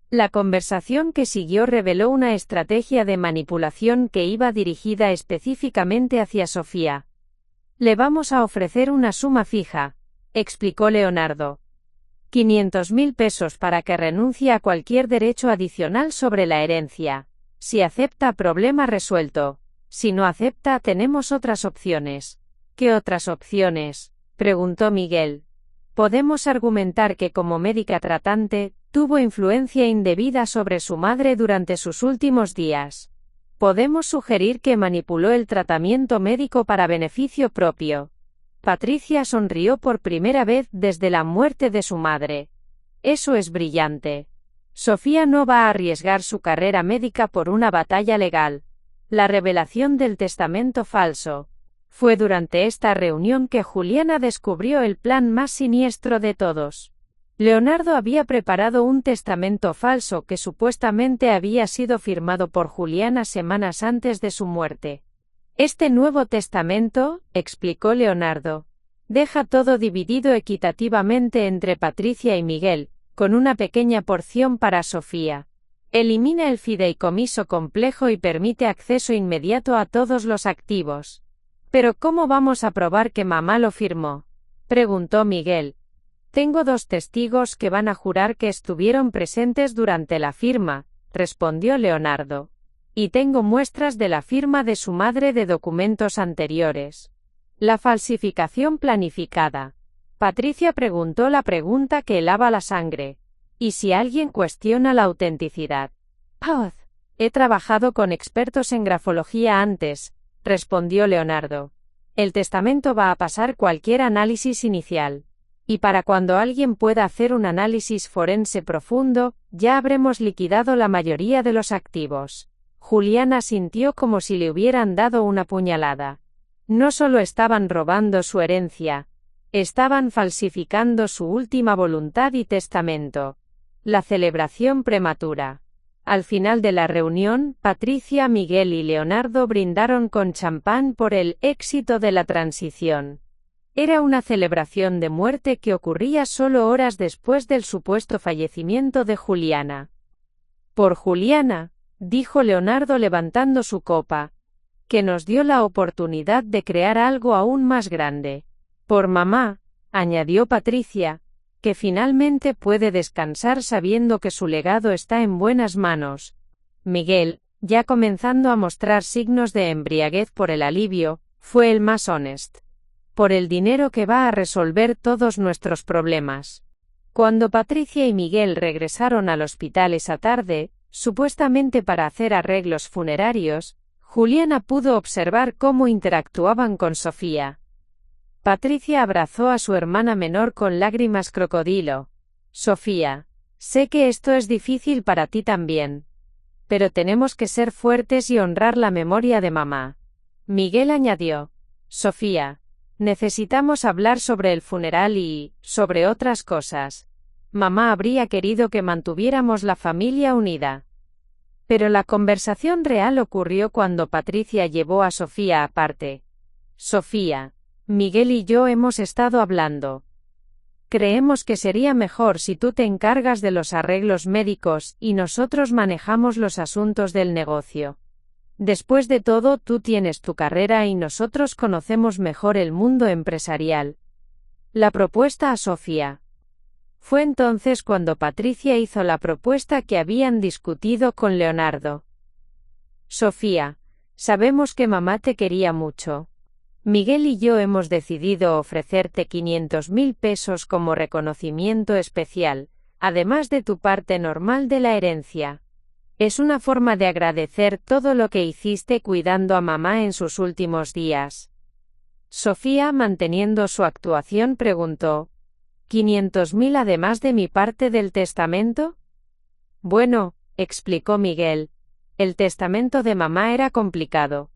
S1: La conversación que siguió reveló una estrategia de manipulación que iba dirigida específicamente hacia Sofía. Le vamos a ofrecer una suma fija, explicó Leonardo. 500.000 pesos para que renuncie a cualquier derecho adicional sobre la herencia. Si acepta, problema resuelto. Si no acepta, tenemos otras opciones. ¿Qué otras opciones?, preguntó Miguel. Podemos argumentar que como médica tratante, tuvo influencia indebida sobre su madre durante sus últimos días. Podemos sugerir que manipuló el tratamiento médico para beneficio propio. Patricia sonrió por primera vez desde la muerte de su madre. Eso es brillante. Sofía no va a arriesgar su carrera médica por una batalla legal. La revelación del testamento falso. Fue durante esta reunión que Juliana descubrió el plan más siniestro de todos. Leonardo había preparado un testamento falso que supuestamente había sido firmado por Juliana semanas antes de su muerte. Este nuevo testamento, explicó Leonardo, deja todo dividido equitativamente entre Patricia y Miguel, con una pequeña porción para Sofía. Elimina el fideicomiso complejo y permite acceso inmediato a todos los activos. ¿Pero cómo vamos a probar que mamá lo firmó?, preguntó Miguel. Tengo 2 testigos que van a jurar que estuvieron presentes durante la firma, respondió Leonardo. Y tengo muestras de la firma de su madre de documentos anteriores. La falsificación planificada. Patricia preguntó la pregunta que helaba la sangre. ¿Y si alguien cuestiona la autenticidad? He trabajado con expertos en grafología antes, respondió Leonardo. El testamento va a pasar cualquier análisis inicial. Y para cuando alguien pueda hacer un análisis forense profundo, ya habremos liquidado la mayoría de los activos. Juliana sintió como si le hubieran dado una puñalada. No solo estaban robando su herencia, estaban falsificando su última voluntad y testamento. La celebración prematura. Al final de la reunión, Patricia, Miguel y Leonardo brindaron con champán por el éxito de la transición. Era una celebración de muerte que ocurría solo horas después del supuesto fallecimiento de Juliana. Por Juliana, dijo Leonardo levantando su copa, que nos dio la oportunidad de crear algo aún más grande. Por mamá, añadió Patricia, que finalmente puede descansar sabiendo que su legado está en buenas manos. Miguel, ya comenzando a mostrar signos de embriaguez por el alivio, fue el más honesto. Por el dinero que va a resolver todos nuestros problemas. Cuando Patricia y Miguel regresaron al hospital esa tarde, supuestamente para hacer arreglos funerarios, Juliana pudo observar cómo interactuaban con Sofía. Patricia abrazó a su hermana menor con lágrimas crocodilo. Sofía, sé que esto es difícil para ti también. Pero tenemos que ser fuertes y honrar la memoria de mamá. Miguel añadió. Sofía, necesitamos hablar sobre el funeral y sobre otras cosas. Mamá habría querido que mantuviéramos la familia unida. Pero la conversación real ocurrió cuando Patricia llevó a Sofía aparte. Sofía, Miguel y yo hemos estado hablando. Creemos que sería mejor si tú te encargas de los arreglos médicos y nosotros manejamos los asuntos del negocio. Después de todo, tú tienes tu carrera y nosotros conocemos mejor el mundo empresarial. La propuesta a Sofía. Fue entonces cuando Patricia hizo la propuesta que habían discutido con Leonardo. Sofía, sabemos que mamá te quería mucho. Miguel y yo hemos decidido ofrecerte 500.000 pesos como reconocimiento especial, además de tu parte normal de la herencia. Es una forma de agradecer todo lo que hiciste cuidando a mamá en sus últimos días. Sofía, manteniendo su actuación, preguntó, ¿500.000 además de mi parte del testamento? Bueno, explicó Miguel, el testamento de mamá era complicado.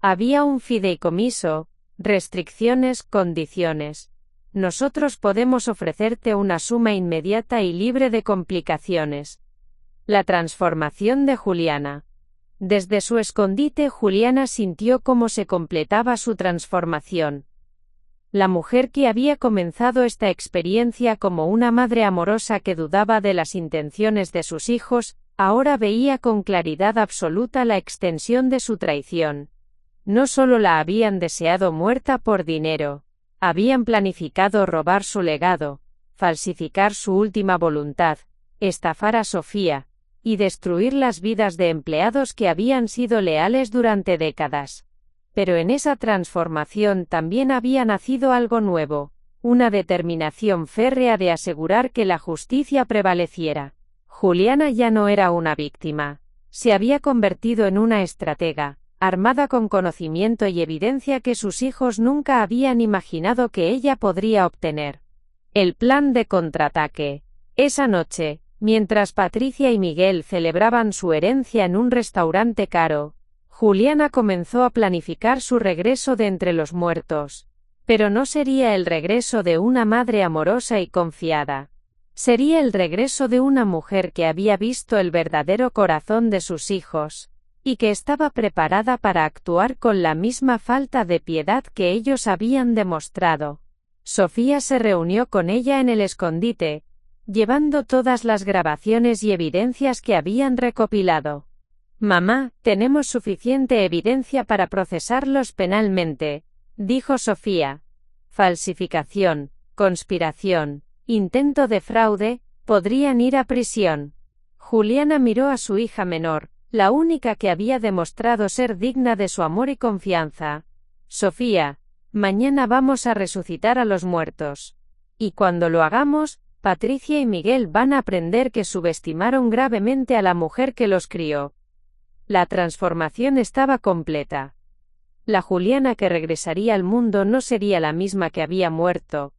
S1: Había un fideicomiso, restricciones, condiciones. Nosotros podemos ofrecerte una suma inmediata y libre de complicaciones. La transformación de Juliana. Desde su escondite, Juliana sintió cómo se completaba su transformación. La mujer que había comenzado esta experiencia como una madre amorosa que dudaba de las intenciones de sus hijos, ahora veía con claridad absoluta la extensión de su traición. No solo la habían deseado muerta por dinero, habían planificado robar su legado, falsificar su última voluntad, estafar a Sofía, y destruir las vidas de empleados que habían sido leales durante décadas. Pero en esa transformación también había nacido algo nuevo, una determinación férrea de asegurar que la justicia prevaleciera. Juliana ya no era una víctima, se había convertido en una estratega, armada con conocimiento y evidencia que sus hijos nunca habían imaginado que ella podría obtener. El plan de contraataque. Esa noche, mientras Patricia y Miguel celebraban su herencia en un restaurante caro, Juliana comenzó a planificar su regreso de entre los muertos. Pero no sería el regreso de una madre amorosa y confiada. Sería el regreso de una mujer que había visto el verdadero corazón de sus hijos, y que estaba preparada para actuar con la misma falta de piedad que ellos habían demostrado. Sofía se reunió con ella en el escondite, llevando todas las grabaciones y evidencias que habían recopilado. Mamá, tenemos suficiente evidencia para procesarlos penalmente, dijo Sofía. Falsificación, conspiración, intento de fraude, podrían ir a prisión. Juliana miró a su hija menor, la única que había demostrado ser digna de su amor y confianza. Sofía, mañana vamos a resucitar a los muertos. Y cuando lo hagamos, Patricia y Miguel van a aprender que subestimaron gravemente a la mujer que los crió. La transformación estaba completa. La Juliana que regresaría al mundo no sería la misma que había muerto.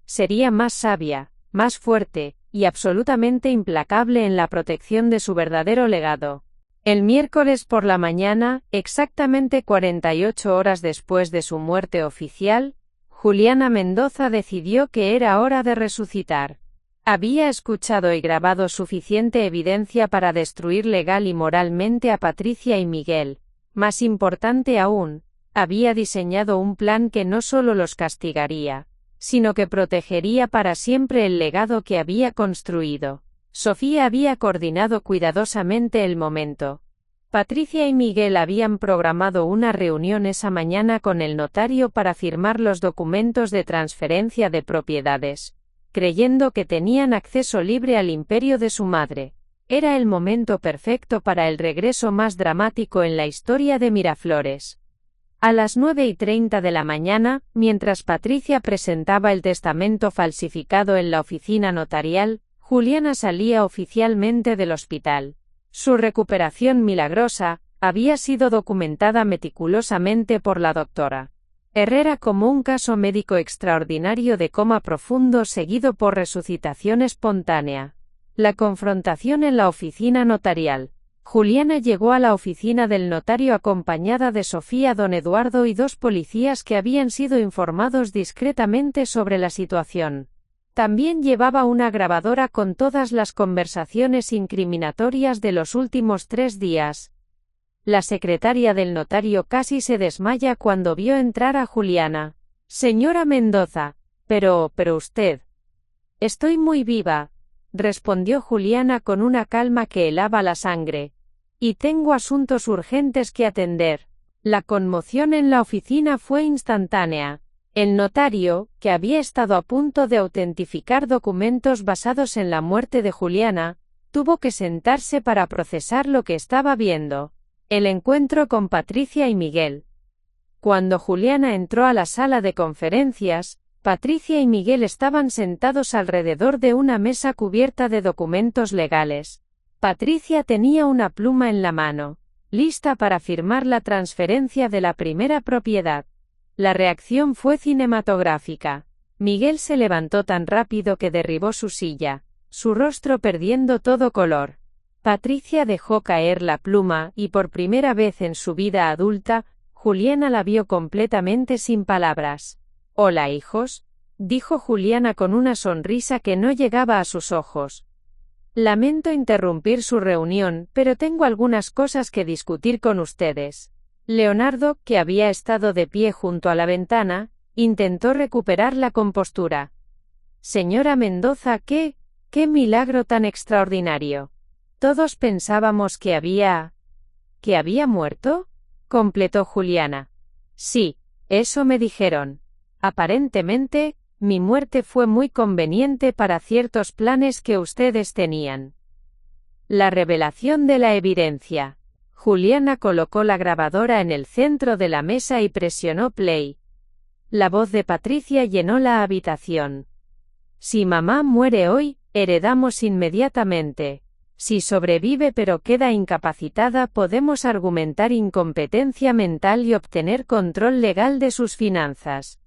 S1: Sería más sabia, más fuerte, y absolutamente implacable en la protección de su verdadero legado. El miércoles por la mañana, exactamente 48 horas después de su muerte oficial, Juliana Mendoza decidió que era hora de resucitar. Había escuchado y grabado suficiente evidencia para destruir legal y moralmente a Patricia y Miguel. Más importante aún, había diseñado un plan que no solo los castigaría, sino que protegería para siempre el legado que había construido. Sofía había coordinado cuidadosamente el momento. Patricia y Miguel habían programado una reunión esa mañana con el notario para firmar los documentos de transferencia de propiedades, creyendo que tenían acceso libre al imperio de su madre. Era el momento perfecto para el regreso más dramático en la historia de Miraflores. A las 9:30 de la mañana, mientras Patricia presentaba el testamento falsificado en la oficina notarial, Juliana salía oficialmente del hospital. Su recuperación milagrosa había sido documentada meticulosamente por la doctora Herrera como un caso médico extraordinario de coma profundo seguido por resucitación espontánea. La confrontación en la oficina notarial. Juliana llegó a la oficina del notario acompañada de Sofía, don Eduardo y 2 policías que habían sido informados discretamente sobre la situación. También llevaba una grabadora con todas las conversaciones incriminatorias de los últimos 3 días. La secretaria del notario casi se desmaya cuando vio entrar a Juliana. «Señora Mendoza, pero usted». «Estoy muy viva», respondió Juliana con una calma que helaba la sangre. «Y tengo asuntos urgentes que atender». La conmoción en la oficina fue instantánea. El notario, que había estado a punto de autentificar documentos basados en la muerte de Juliana, tuvo que sentarse para procesar lo que estaba viendo. El encuentro con Patricia y Miguel. Cuando Juliana entró a la sala de conferencias, Patricia y Miguel estaban sentados alrededor de una mesa cubierta de documentos legales. Patricia tenía una pluma en la mano, lista para firmar la transferencia de la primera propiedad. La reacción fue cinematográfica. Miguel se levantó tan rápido que derribó su silla, su rostro perdiendo todo color. Patricia dejó caer la pluma y por primera vez en su vida adulta, Juliana la vio completamente sin palabras. «Hola, hijos», dijo Juliana con una sonrisa que no llegaba a sus ojos. «Lamento interrumpir su reunión, pero tengo algunas cosas que discutir con ustedes». Leonardo, que había estado de pie junto a la ventana, intentó recuperar la compostura. «Señora Mendoza, ¿qué milagro tan extraordinario? Todos pensábamos que había muerto», completó Juliana. «Sí, eso me dijeron. Aparentemente, mi muerte fue muy conveniente para ciertos planes que ustedes tenían». La revelación de la evidencia. Juliana colocó la grabadora en el centro de la mesa y presionó play. La voz de Patricia llenó la habitación. «Si mamá muere hoy, heredamos inmediatamente. Si sobrevive pero queda incapacitada, podemos argumentar incompetencia mental y obtener control legal de sus finanzas.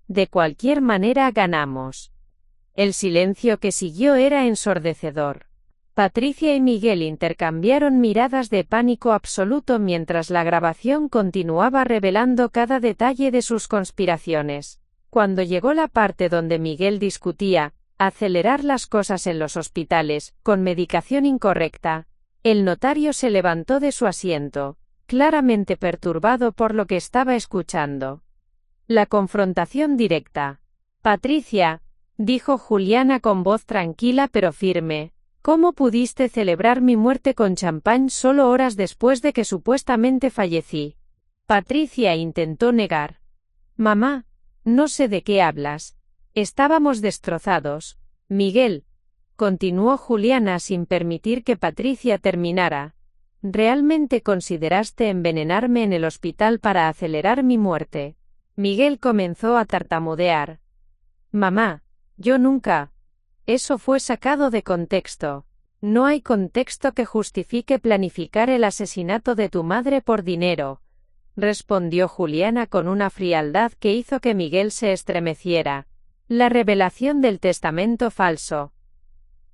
S1: De cualquier manera ganamos». El silencio que siguió era ensordecedor. Patricia y Miguel intercambiaron miradas de pánico absoluto mientras la grabación continuaba revelando cada detalle de sus conspiraciones. Cuando llegó la parte donde Miguel discutía acelerar las cosas en los hospitales, con medicación incorrecta, el notario se levantó de su asiento, claramente perturbado por lo que estaba escuchando. La confrontación directa. «Patricia», dijo Juliana con voz tranquila pero firme, «¿cómo pudiste celebrar mi muerte con champán solo horas después de que supuestamente fallecí?» Patricia intentó negar. «Mamá, no sé de qué hablas. Estábamos destrozados». «Miguel», continuó Juliana sin permitir que Patricia terminara, «¿realmente consideraste envenenarme en el hospital para acelerar mi muerte?» Miguel comenzó a tartamudear. «Mamá, yo nunca». «Eso fue sacado de contexto. No hay contexto que justifique planificar el asesinato de tu madre por dinero», respondió Juliana con una frialdad que hizo que Miguel se estremeciera. La revelación del testamento falso.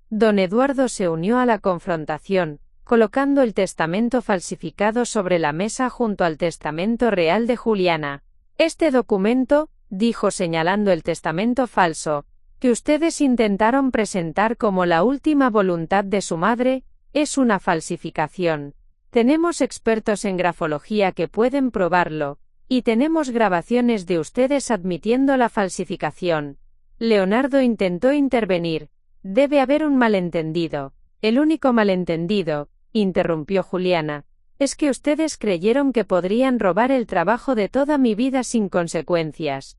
S1: Don Eduardo se unió a la confrontación, colocando el testamento falsificado sobre la mesa junto al testamento real de Juliana. «Este documento», dijo señalando el testamento falso, «que ustedes intentaron presentar como la última voluntad de su madre, es una falsificación. Tenemos expertos en grafología que pueden probarlo. Y tenemos grabaciones de ustedes admitiendo la falsificación. Leonardo intentó intervenir. Debe haber un malentendido. El único malentendido, interrumpió Juliana, es que ustedes creyeron que podrían robar el trabajo de toda mi vida sin consecuencias.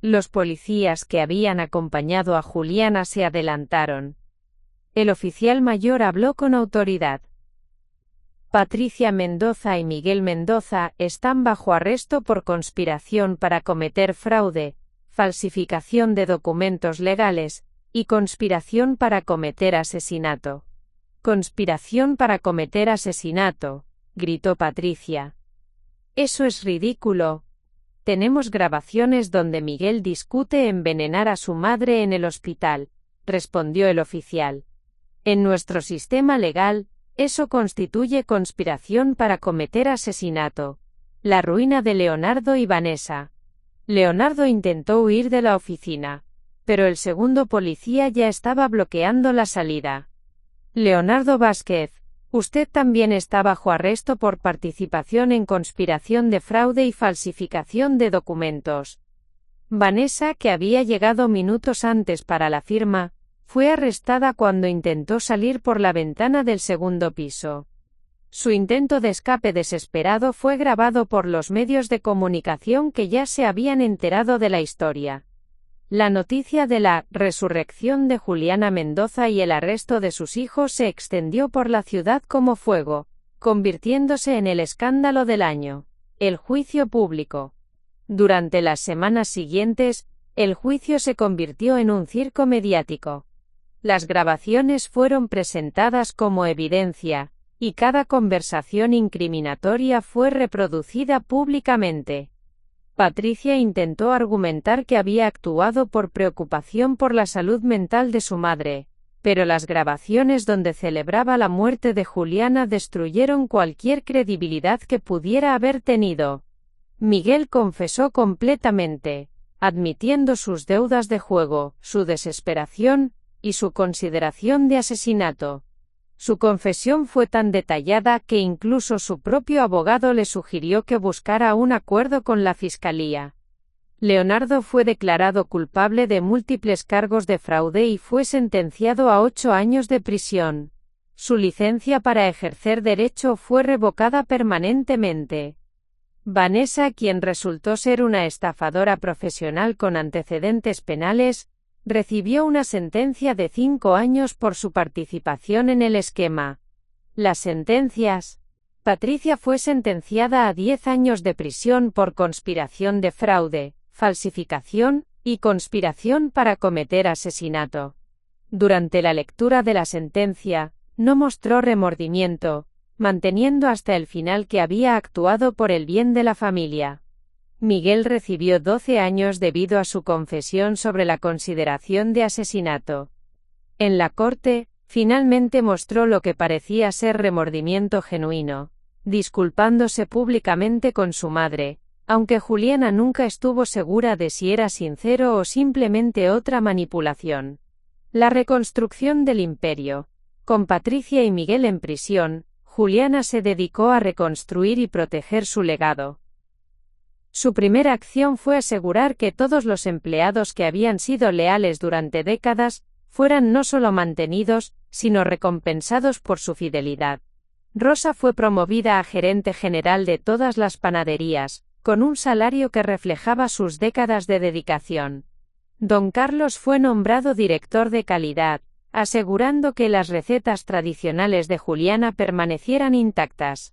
S1: Los policías que habían acompañado a Juliana se adelantaron. El oficial mayor habló con autoridad. Patricia Mendoza y Miguel Mendoza están bajo arresto por conspiración para cometer fraude, falsificación de documentos legales, y conspiración para cometer asesinato. Conspiración para cometer asesinato, gritó Patricia. Eso es ridículo. Tenemos grabaciones donde Miguel discute envenenar a su madre en el hospital, respondió el oficial. En nuestro sistema legal, eso constituye conspiración para cometer asesinato. La ruina de Leonardo y Vanessa. Leonardo intentó huir de la oficina, pero el segundo policía ya estaba bloqueando la salida. Leonardo Vázquez, usted también está bajo arresto por participación en conspiración de fraude y falsificación de documentos. Vanessa, que había llegado minutos antes para la firma, fue arrestada cuando intentó salir por la ventana del segundo piso. Su intento de escape desesperado fue grabado por los medios de comunicación que ya se habían enterado de la historia. La noticia de la resurrección de Juliana Mendoza y el arresto de sus hijos se extendió por la ciudad como fuego, convirtiéndose en el escándalo del año. El juicio público. Durante las semanas siguientes, el juicio se convirtió en un circo mediático. Las grabaciones fueron presentadas como evidencia, y cada conversación incriminatoria fue reproducida públicamente. Patricia intentó argumentar que había actuado por preocupación por la salud mental de su madre, pero las grabaciones donde celebraba la muerte de Juliana destruyeron cualquier credibilidad que pudiera haber tenido. Miguel confesó completamente, admitiendo sus deudas de juego, su desesperación, y su consideración de asesinato. Su confesión fue tan detallada que incluso su propio abogado le sugirió que buscara un acuerdo con la fiscalía. Leonardo fue declarado culpable de múltiples cargos de fraude y fue sentenciado a 8 años de prisión. Su licencia para ejercer derecho fue revocada permanentemente. Vanessa, quien resultó ser una estafadora profesional con antecedentes penales, recibió una sentencia de 5 años por su participación en el esquema. Las sentencias. Patricia fue sentenciada a 10 años de prisión por conspiración de fraude, falsificación, y conspiración para cometer asesinato. Durante la lectura de la sentencia, no mostró remordimiento, manteniendo hasta el final que había actuado por el bien de la familia. Miguel recibió 12 años debido a su confesión sobre la consideración de asesinato. En la corte, finalmente mostró lo que parecía ser remordimiento genuino, disculpándose públicamente con su madre, aunque Juliana nunca estuvo segura de si era sincero o simplemente otra manipulación. La reconstrucción del imperio. Con Patricia y Miguel en prisión, Juliana se dedicó a reconstruir y proteger su legado. Su primera acción fue asegurar que todos los empleados que habían sido leales durante décadas, fueran no solo mantenidos, sino recompensados por su fidelidad. Rosa fue promovida a gerente general de todas las panaderías, con un salario que reflejaba sus décadas de dedicación. Don Carlos fue nombrado director de calidad, asegurando que las recetas tradicionales de Juliana permanecieran intactas.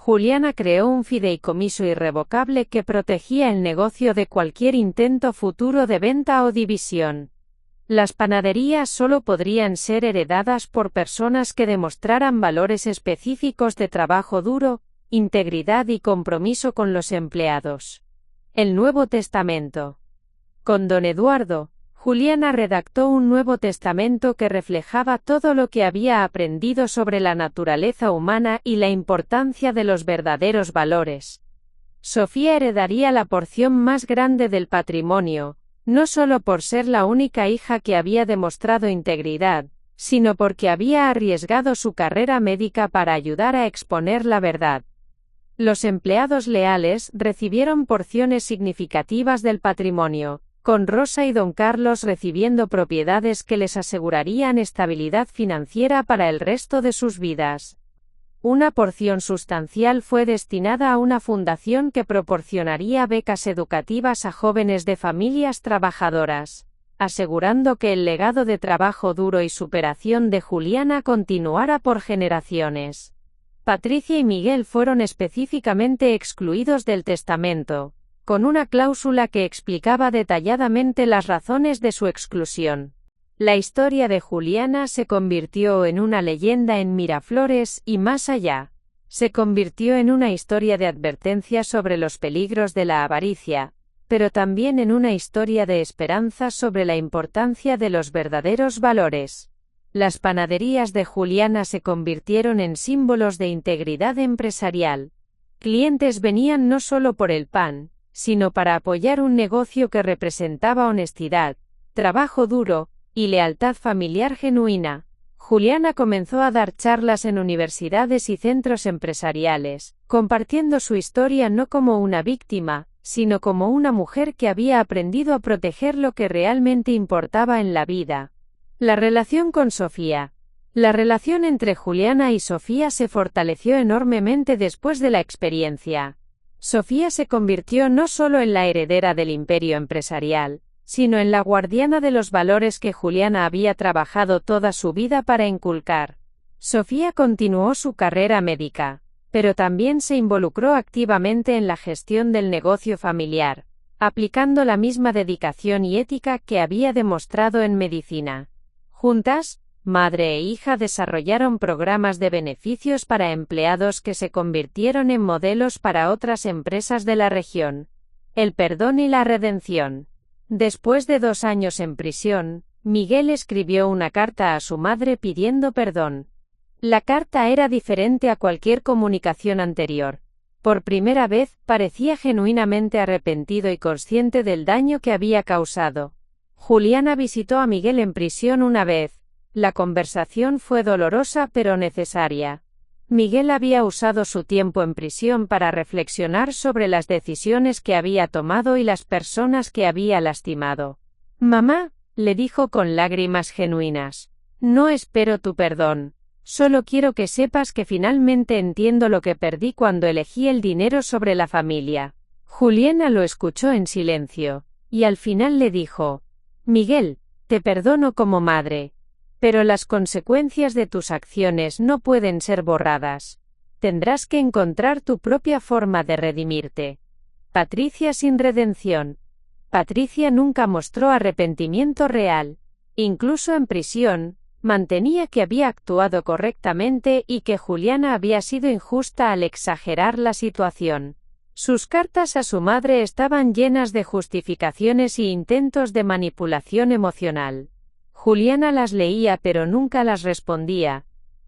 S1: Juliana creó un fideicomiso irrevocable que protegía el negocio de cualquier intento futuro de venta o división. Las panaderías solo podrían ser heredadas por personas que demostraran valores específicos de trabajo duro, integridad y compromiso con los empleados. El Nuevo Testamento. Con don Eduardo, Juliana redactó un Nuevo Testamento que reflejaba todo lo que había aprendido sobre la naturaleza humana y la importancia de los verdaderos valores. Sofía heredaría la porción más grande del patrimonio, no solo por ser la única hija que había demostrado integridad, sino porque había arriesgado su carrera médica para ayudar a exponer la verdad. Los empleados leales recibieron porciones significativas del patrimonio, con Rosa y don Carlos recibiendo propiedades que les asegurarían estabilidad financiera para el resto de sus vidas. Una porción sustancial fue destinada a una fundación que proporcionaría becas educativas a jóvenes de familias trabajadoras, asegurando que el legado de trabajo duro y superación de Juliana continuara por generaciones. Patricia y Miguel fueron específicamente excluidos del testamento, con una cláusula que explicaba detalladamente las razones de su exclusión. La historia de Juliana se convirtió en una leyenda en Miraflores y más allá. Se convirtió en una historia de advertencia sobre los peligros de la avaricia, pero también en una historia de esperanza sobre la importancia de los verdaderos valores. Las panaderías de Juliana se convirtieron en símbolos de integridad empresarial. Clientes venían no solo por el pan, sino para apoyar un negocio que representaba honestidad, trabajo duro y lealtad familiar genuina. Juliana comenzó a dar charlas en universidades y centros empresariales, compartiendo su historia no como una víctima, sino como una mujer que había aprendido a proteger lo que realmente importaba en la vida. La relación con Sofía. La relación entre Juliana y Sofía se fortaleció enormemente después de la experiencia. Sofía se convirtió no solo en la heredera del imperio empresarial, sino en la guardiana de los valores que Juliana había trabajado toda su vida para inculcar. Sofía continuó su carrera médica, pero también se involucró activamente en la gestión del negocio familiar, aplicando la misma dedicación y ética que había demostrado en medicina. Juntas, madre e hija desarrollaron programas de beneficios para empleados que se convirtieron en modelos para otras empresas de la región. El perdón y la redención. Después de 2 años en prisión, Miguel escribió una carta a su madre pidiendo perdón. La carta era diferente a cualquier comunicación anterior. Por primera vez, parecía genuinamente arrepentido y consciente del daño que había causado. Juliana visitó a Miguel en prisión una vez. La conversación fue dolorosa pero necesaria. Miguel había usado su tiempo en prisión para reflexionar sobre las decisiones que había tomado y las personas que había lastimado. «Mamá», le dijo con lágrimas genuinas, «no espero tu perdón. Solo quiero que sepas que finalmente entiendo lo que perdí cuando elegí el dinero sobre la familia». Juliana lo escuchó en silencio, y al final le dijo, «Miguel, te perdono como madre. Pero las consecuencias de tus acciones no pueden ser borradas. Tendrás que encontrar tu propia forma de redimirte». Patricia sin redención. Patricia nunca mostró arrepentimiento real. Incluso en prisión, mantenía que había actuado correctamente y que Juliana había sido injusta al exagerar la situación. Sus cartas a su madre estaban llenas de justificaciones y intentos de manipulación emocional. Juliana las leía pero nunca las respondía,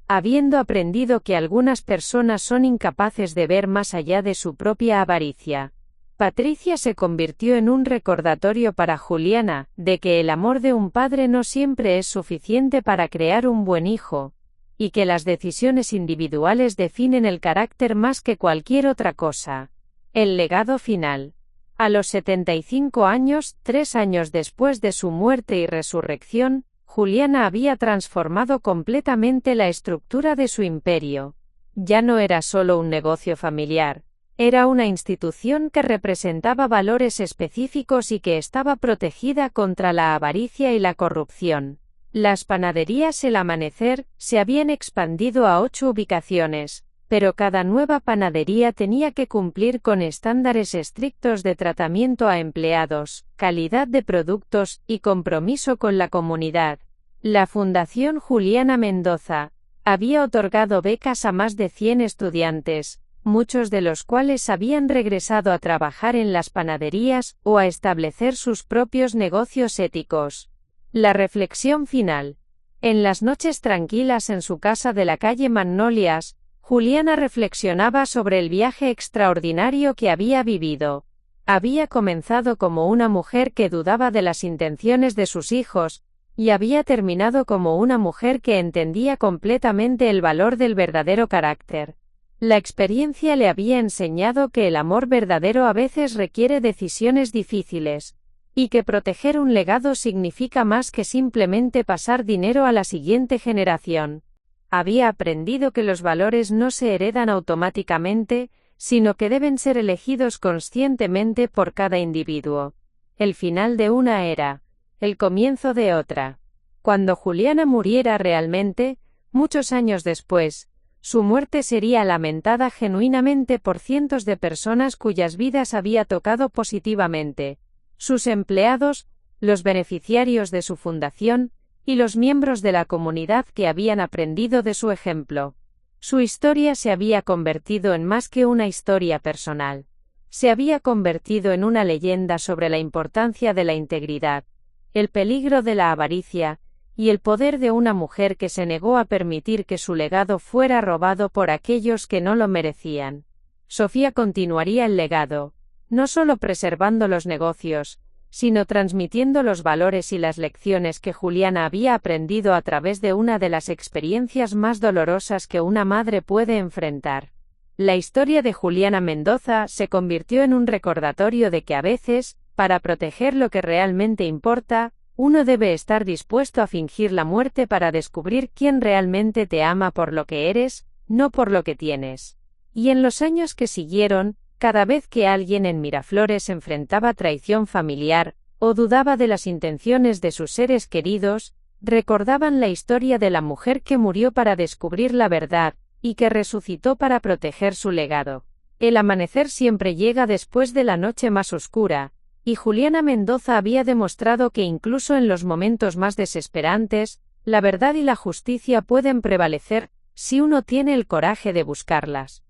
S1: habiendo aprendido que algunas personas son incapaces de ver más allá de su propia avaricia. Patricia se convirtió en un recordatorio para Juliana, de que el amor de un padre no siempre es suficiente para crear un buen hijo, y que las decisiones individuales definen el carácter más que cualquier otra cosa. El legado final. A los 75 años, 3 años después de su muerte y resurrección, Juliana había transformado completamente la estructura de su imperio. Ya no era solo un negocio familiar, era una institución que representaba valores específicos y que estaba protegida contra la avaricia y la corrupción. Las panaderías El Amanecer se habían expandido a 8 ubicaciones, pero cada nueva panadería tenía que cumplir con estándares estrictos de tratamiento a empleados, calidad de productos y compromiso con la comunidad. La Fundación Juliana Mendoza había otorgado becas a más de 100 estudiantes, muchos de los cuales habían regresado a trabajar en las panaderías o a establecer sus propios negocios éticos. La reflexión final. En las noches tranquilas en su casa de la calle Magnolias, Juliana reflexionaba sobre el viaje extraordinario que había vivido. Había comenzado como una mujer que dudaba de las intenciones de sus hijos, y había terminado como una mujer que entendía completamente el valor del verdadero carácter. La experiencia le había enseñado que el amor verdadero a veces requiere decisiones difíciles, y que proteger un legado significa más que simplemente pasar dinero a la siguiente generación. Había aprendido que los valores no se heredan automáticamente, sino que deben ser elegidos conscientemente por cada individuo. El final de una era, el comienzo de otra. Cuando Juliana muriera realmente, muchos años después, su muerte sería lamentada genuinamente por cientos de personas cuyas vidas había tocado positivamente. Sus empleados, los beneficiarios de su fundación, y los miembros de la comunidad que habían aprendido de su ejemplo. Su historia se había convertido en más que una historia personal. Se había convertido en una leyenda sobre la importancia de la integridad, el peligro de la avaricia, y el poder de una mujer que se negó a permitir que su legado fuera robado por aquellos que no lo merecían. Sofía continuaría el legado, no solo preservando los negocios, sino transmitiendo los valores y las lecciones que Juliana había aprendido a través de una de las experiencias más dolorosas que una madre puede enfrentar. La historia de Juliana Mendoza se convirtió en un recordatorio de que a veces, para proteger lo que realmente importa, uno debe estar dispuesto a fingir la muerte para descubrir quién realmente te ama por lo que eres, no por lo que tienes. Y en los años que siguieron, cada vez que alguien en Miraflores enfrentaba traición familiar, o dudaba de las intenciones de sus seres queridos, recordaban la historia de la mujer que murió para descubrir la verdad, y que resucitó para proteger su legado. El amanecer siempre llega después de la noche más oscura, y Juliana Mendoza había demostrado que incluso en los momentos más desesperantes, la verdad y la justicia pueden prevalecer, si uno tiene el coraje de buscarlas.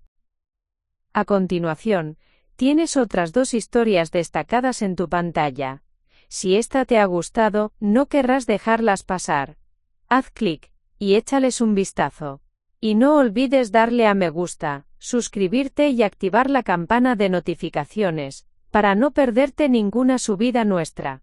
S1: A continuación, tienes otras dos historias destacadas en tu pantalla. Si esta te ha gustado, no querrás dejarlas pasar. Haz clic y échales un vistazo. Y no olvides darle a me gusta, suscribirte y activar la campana de notificaciones, para no perderte ninguna subida nuestra.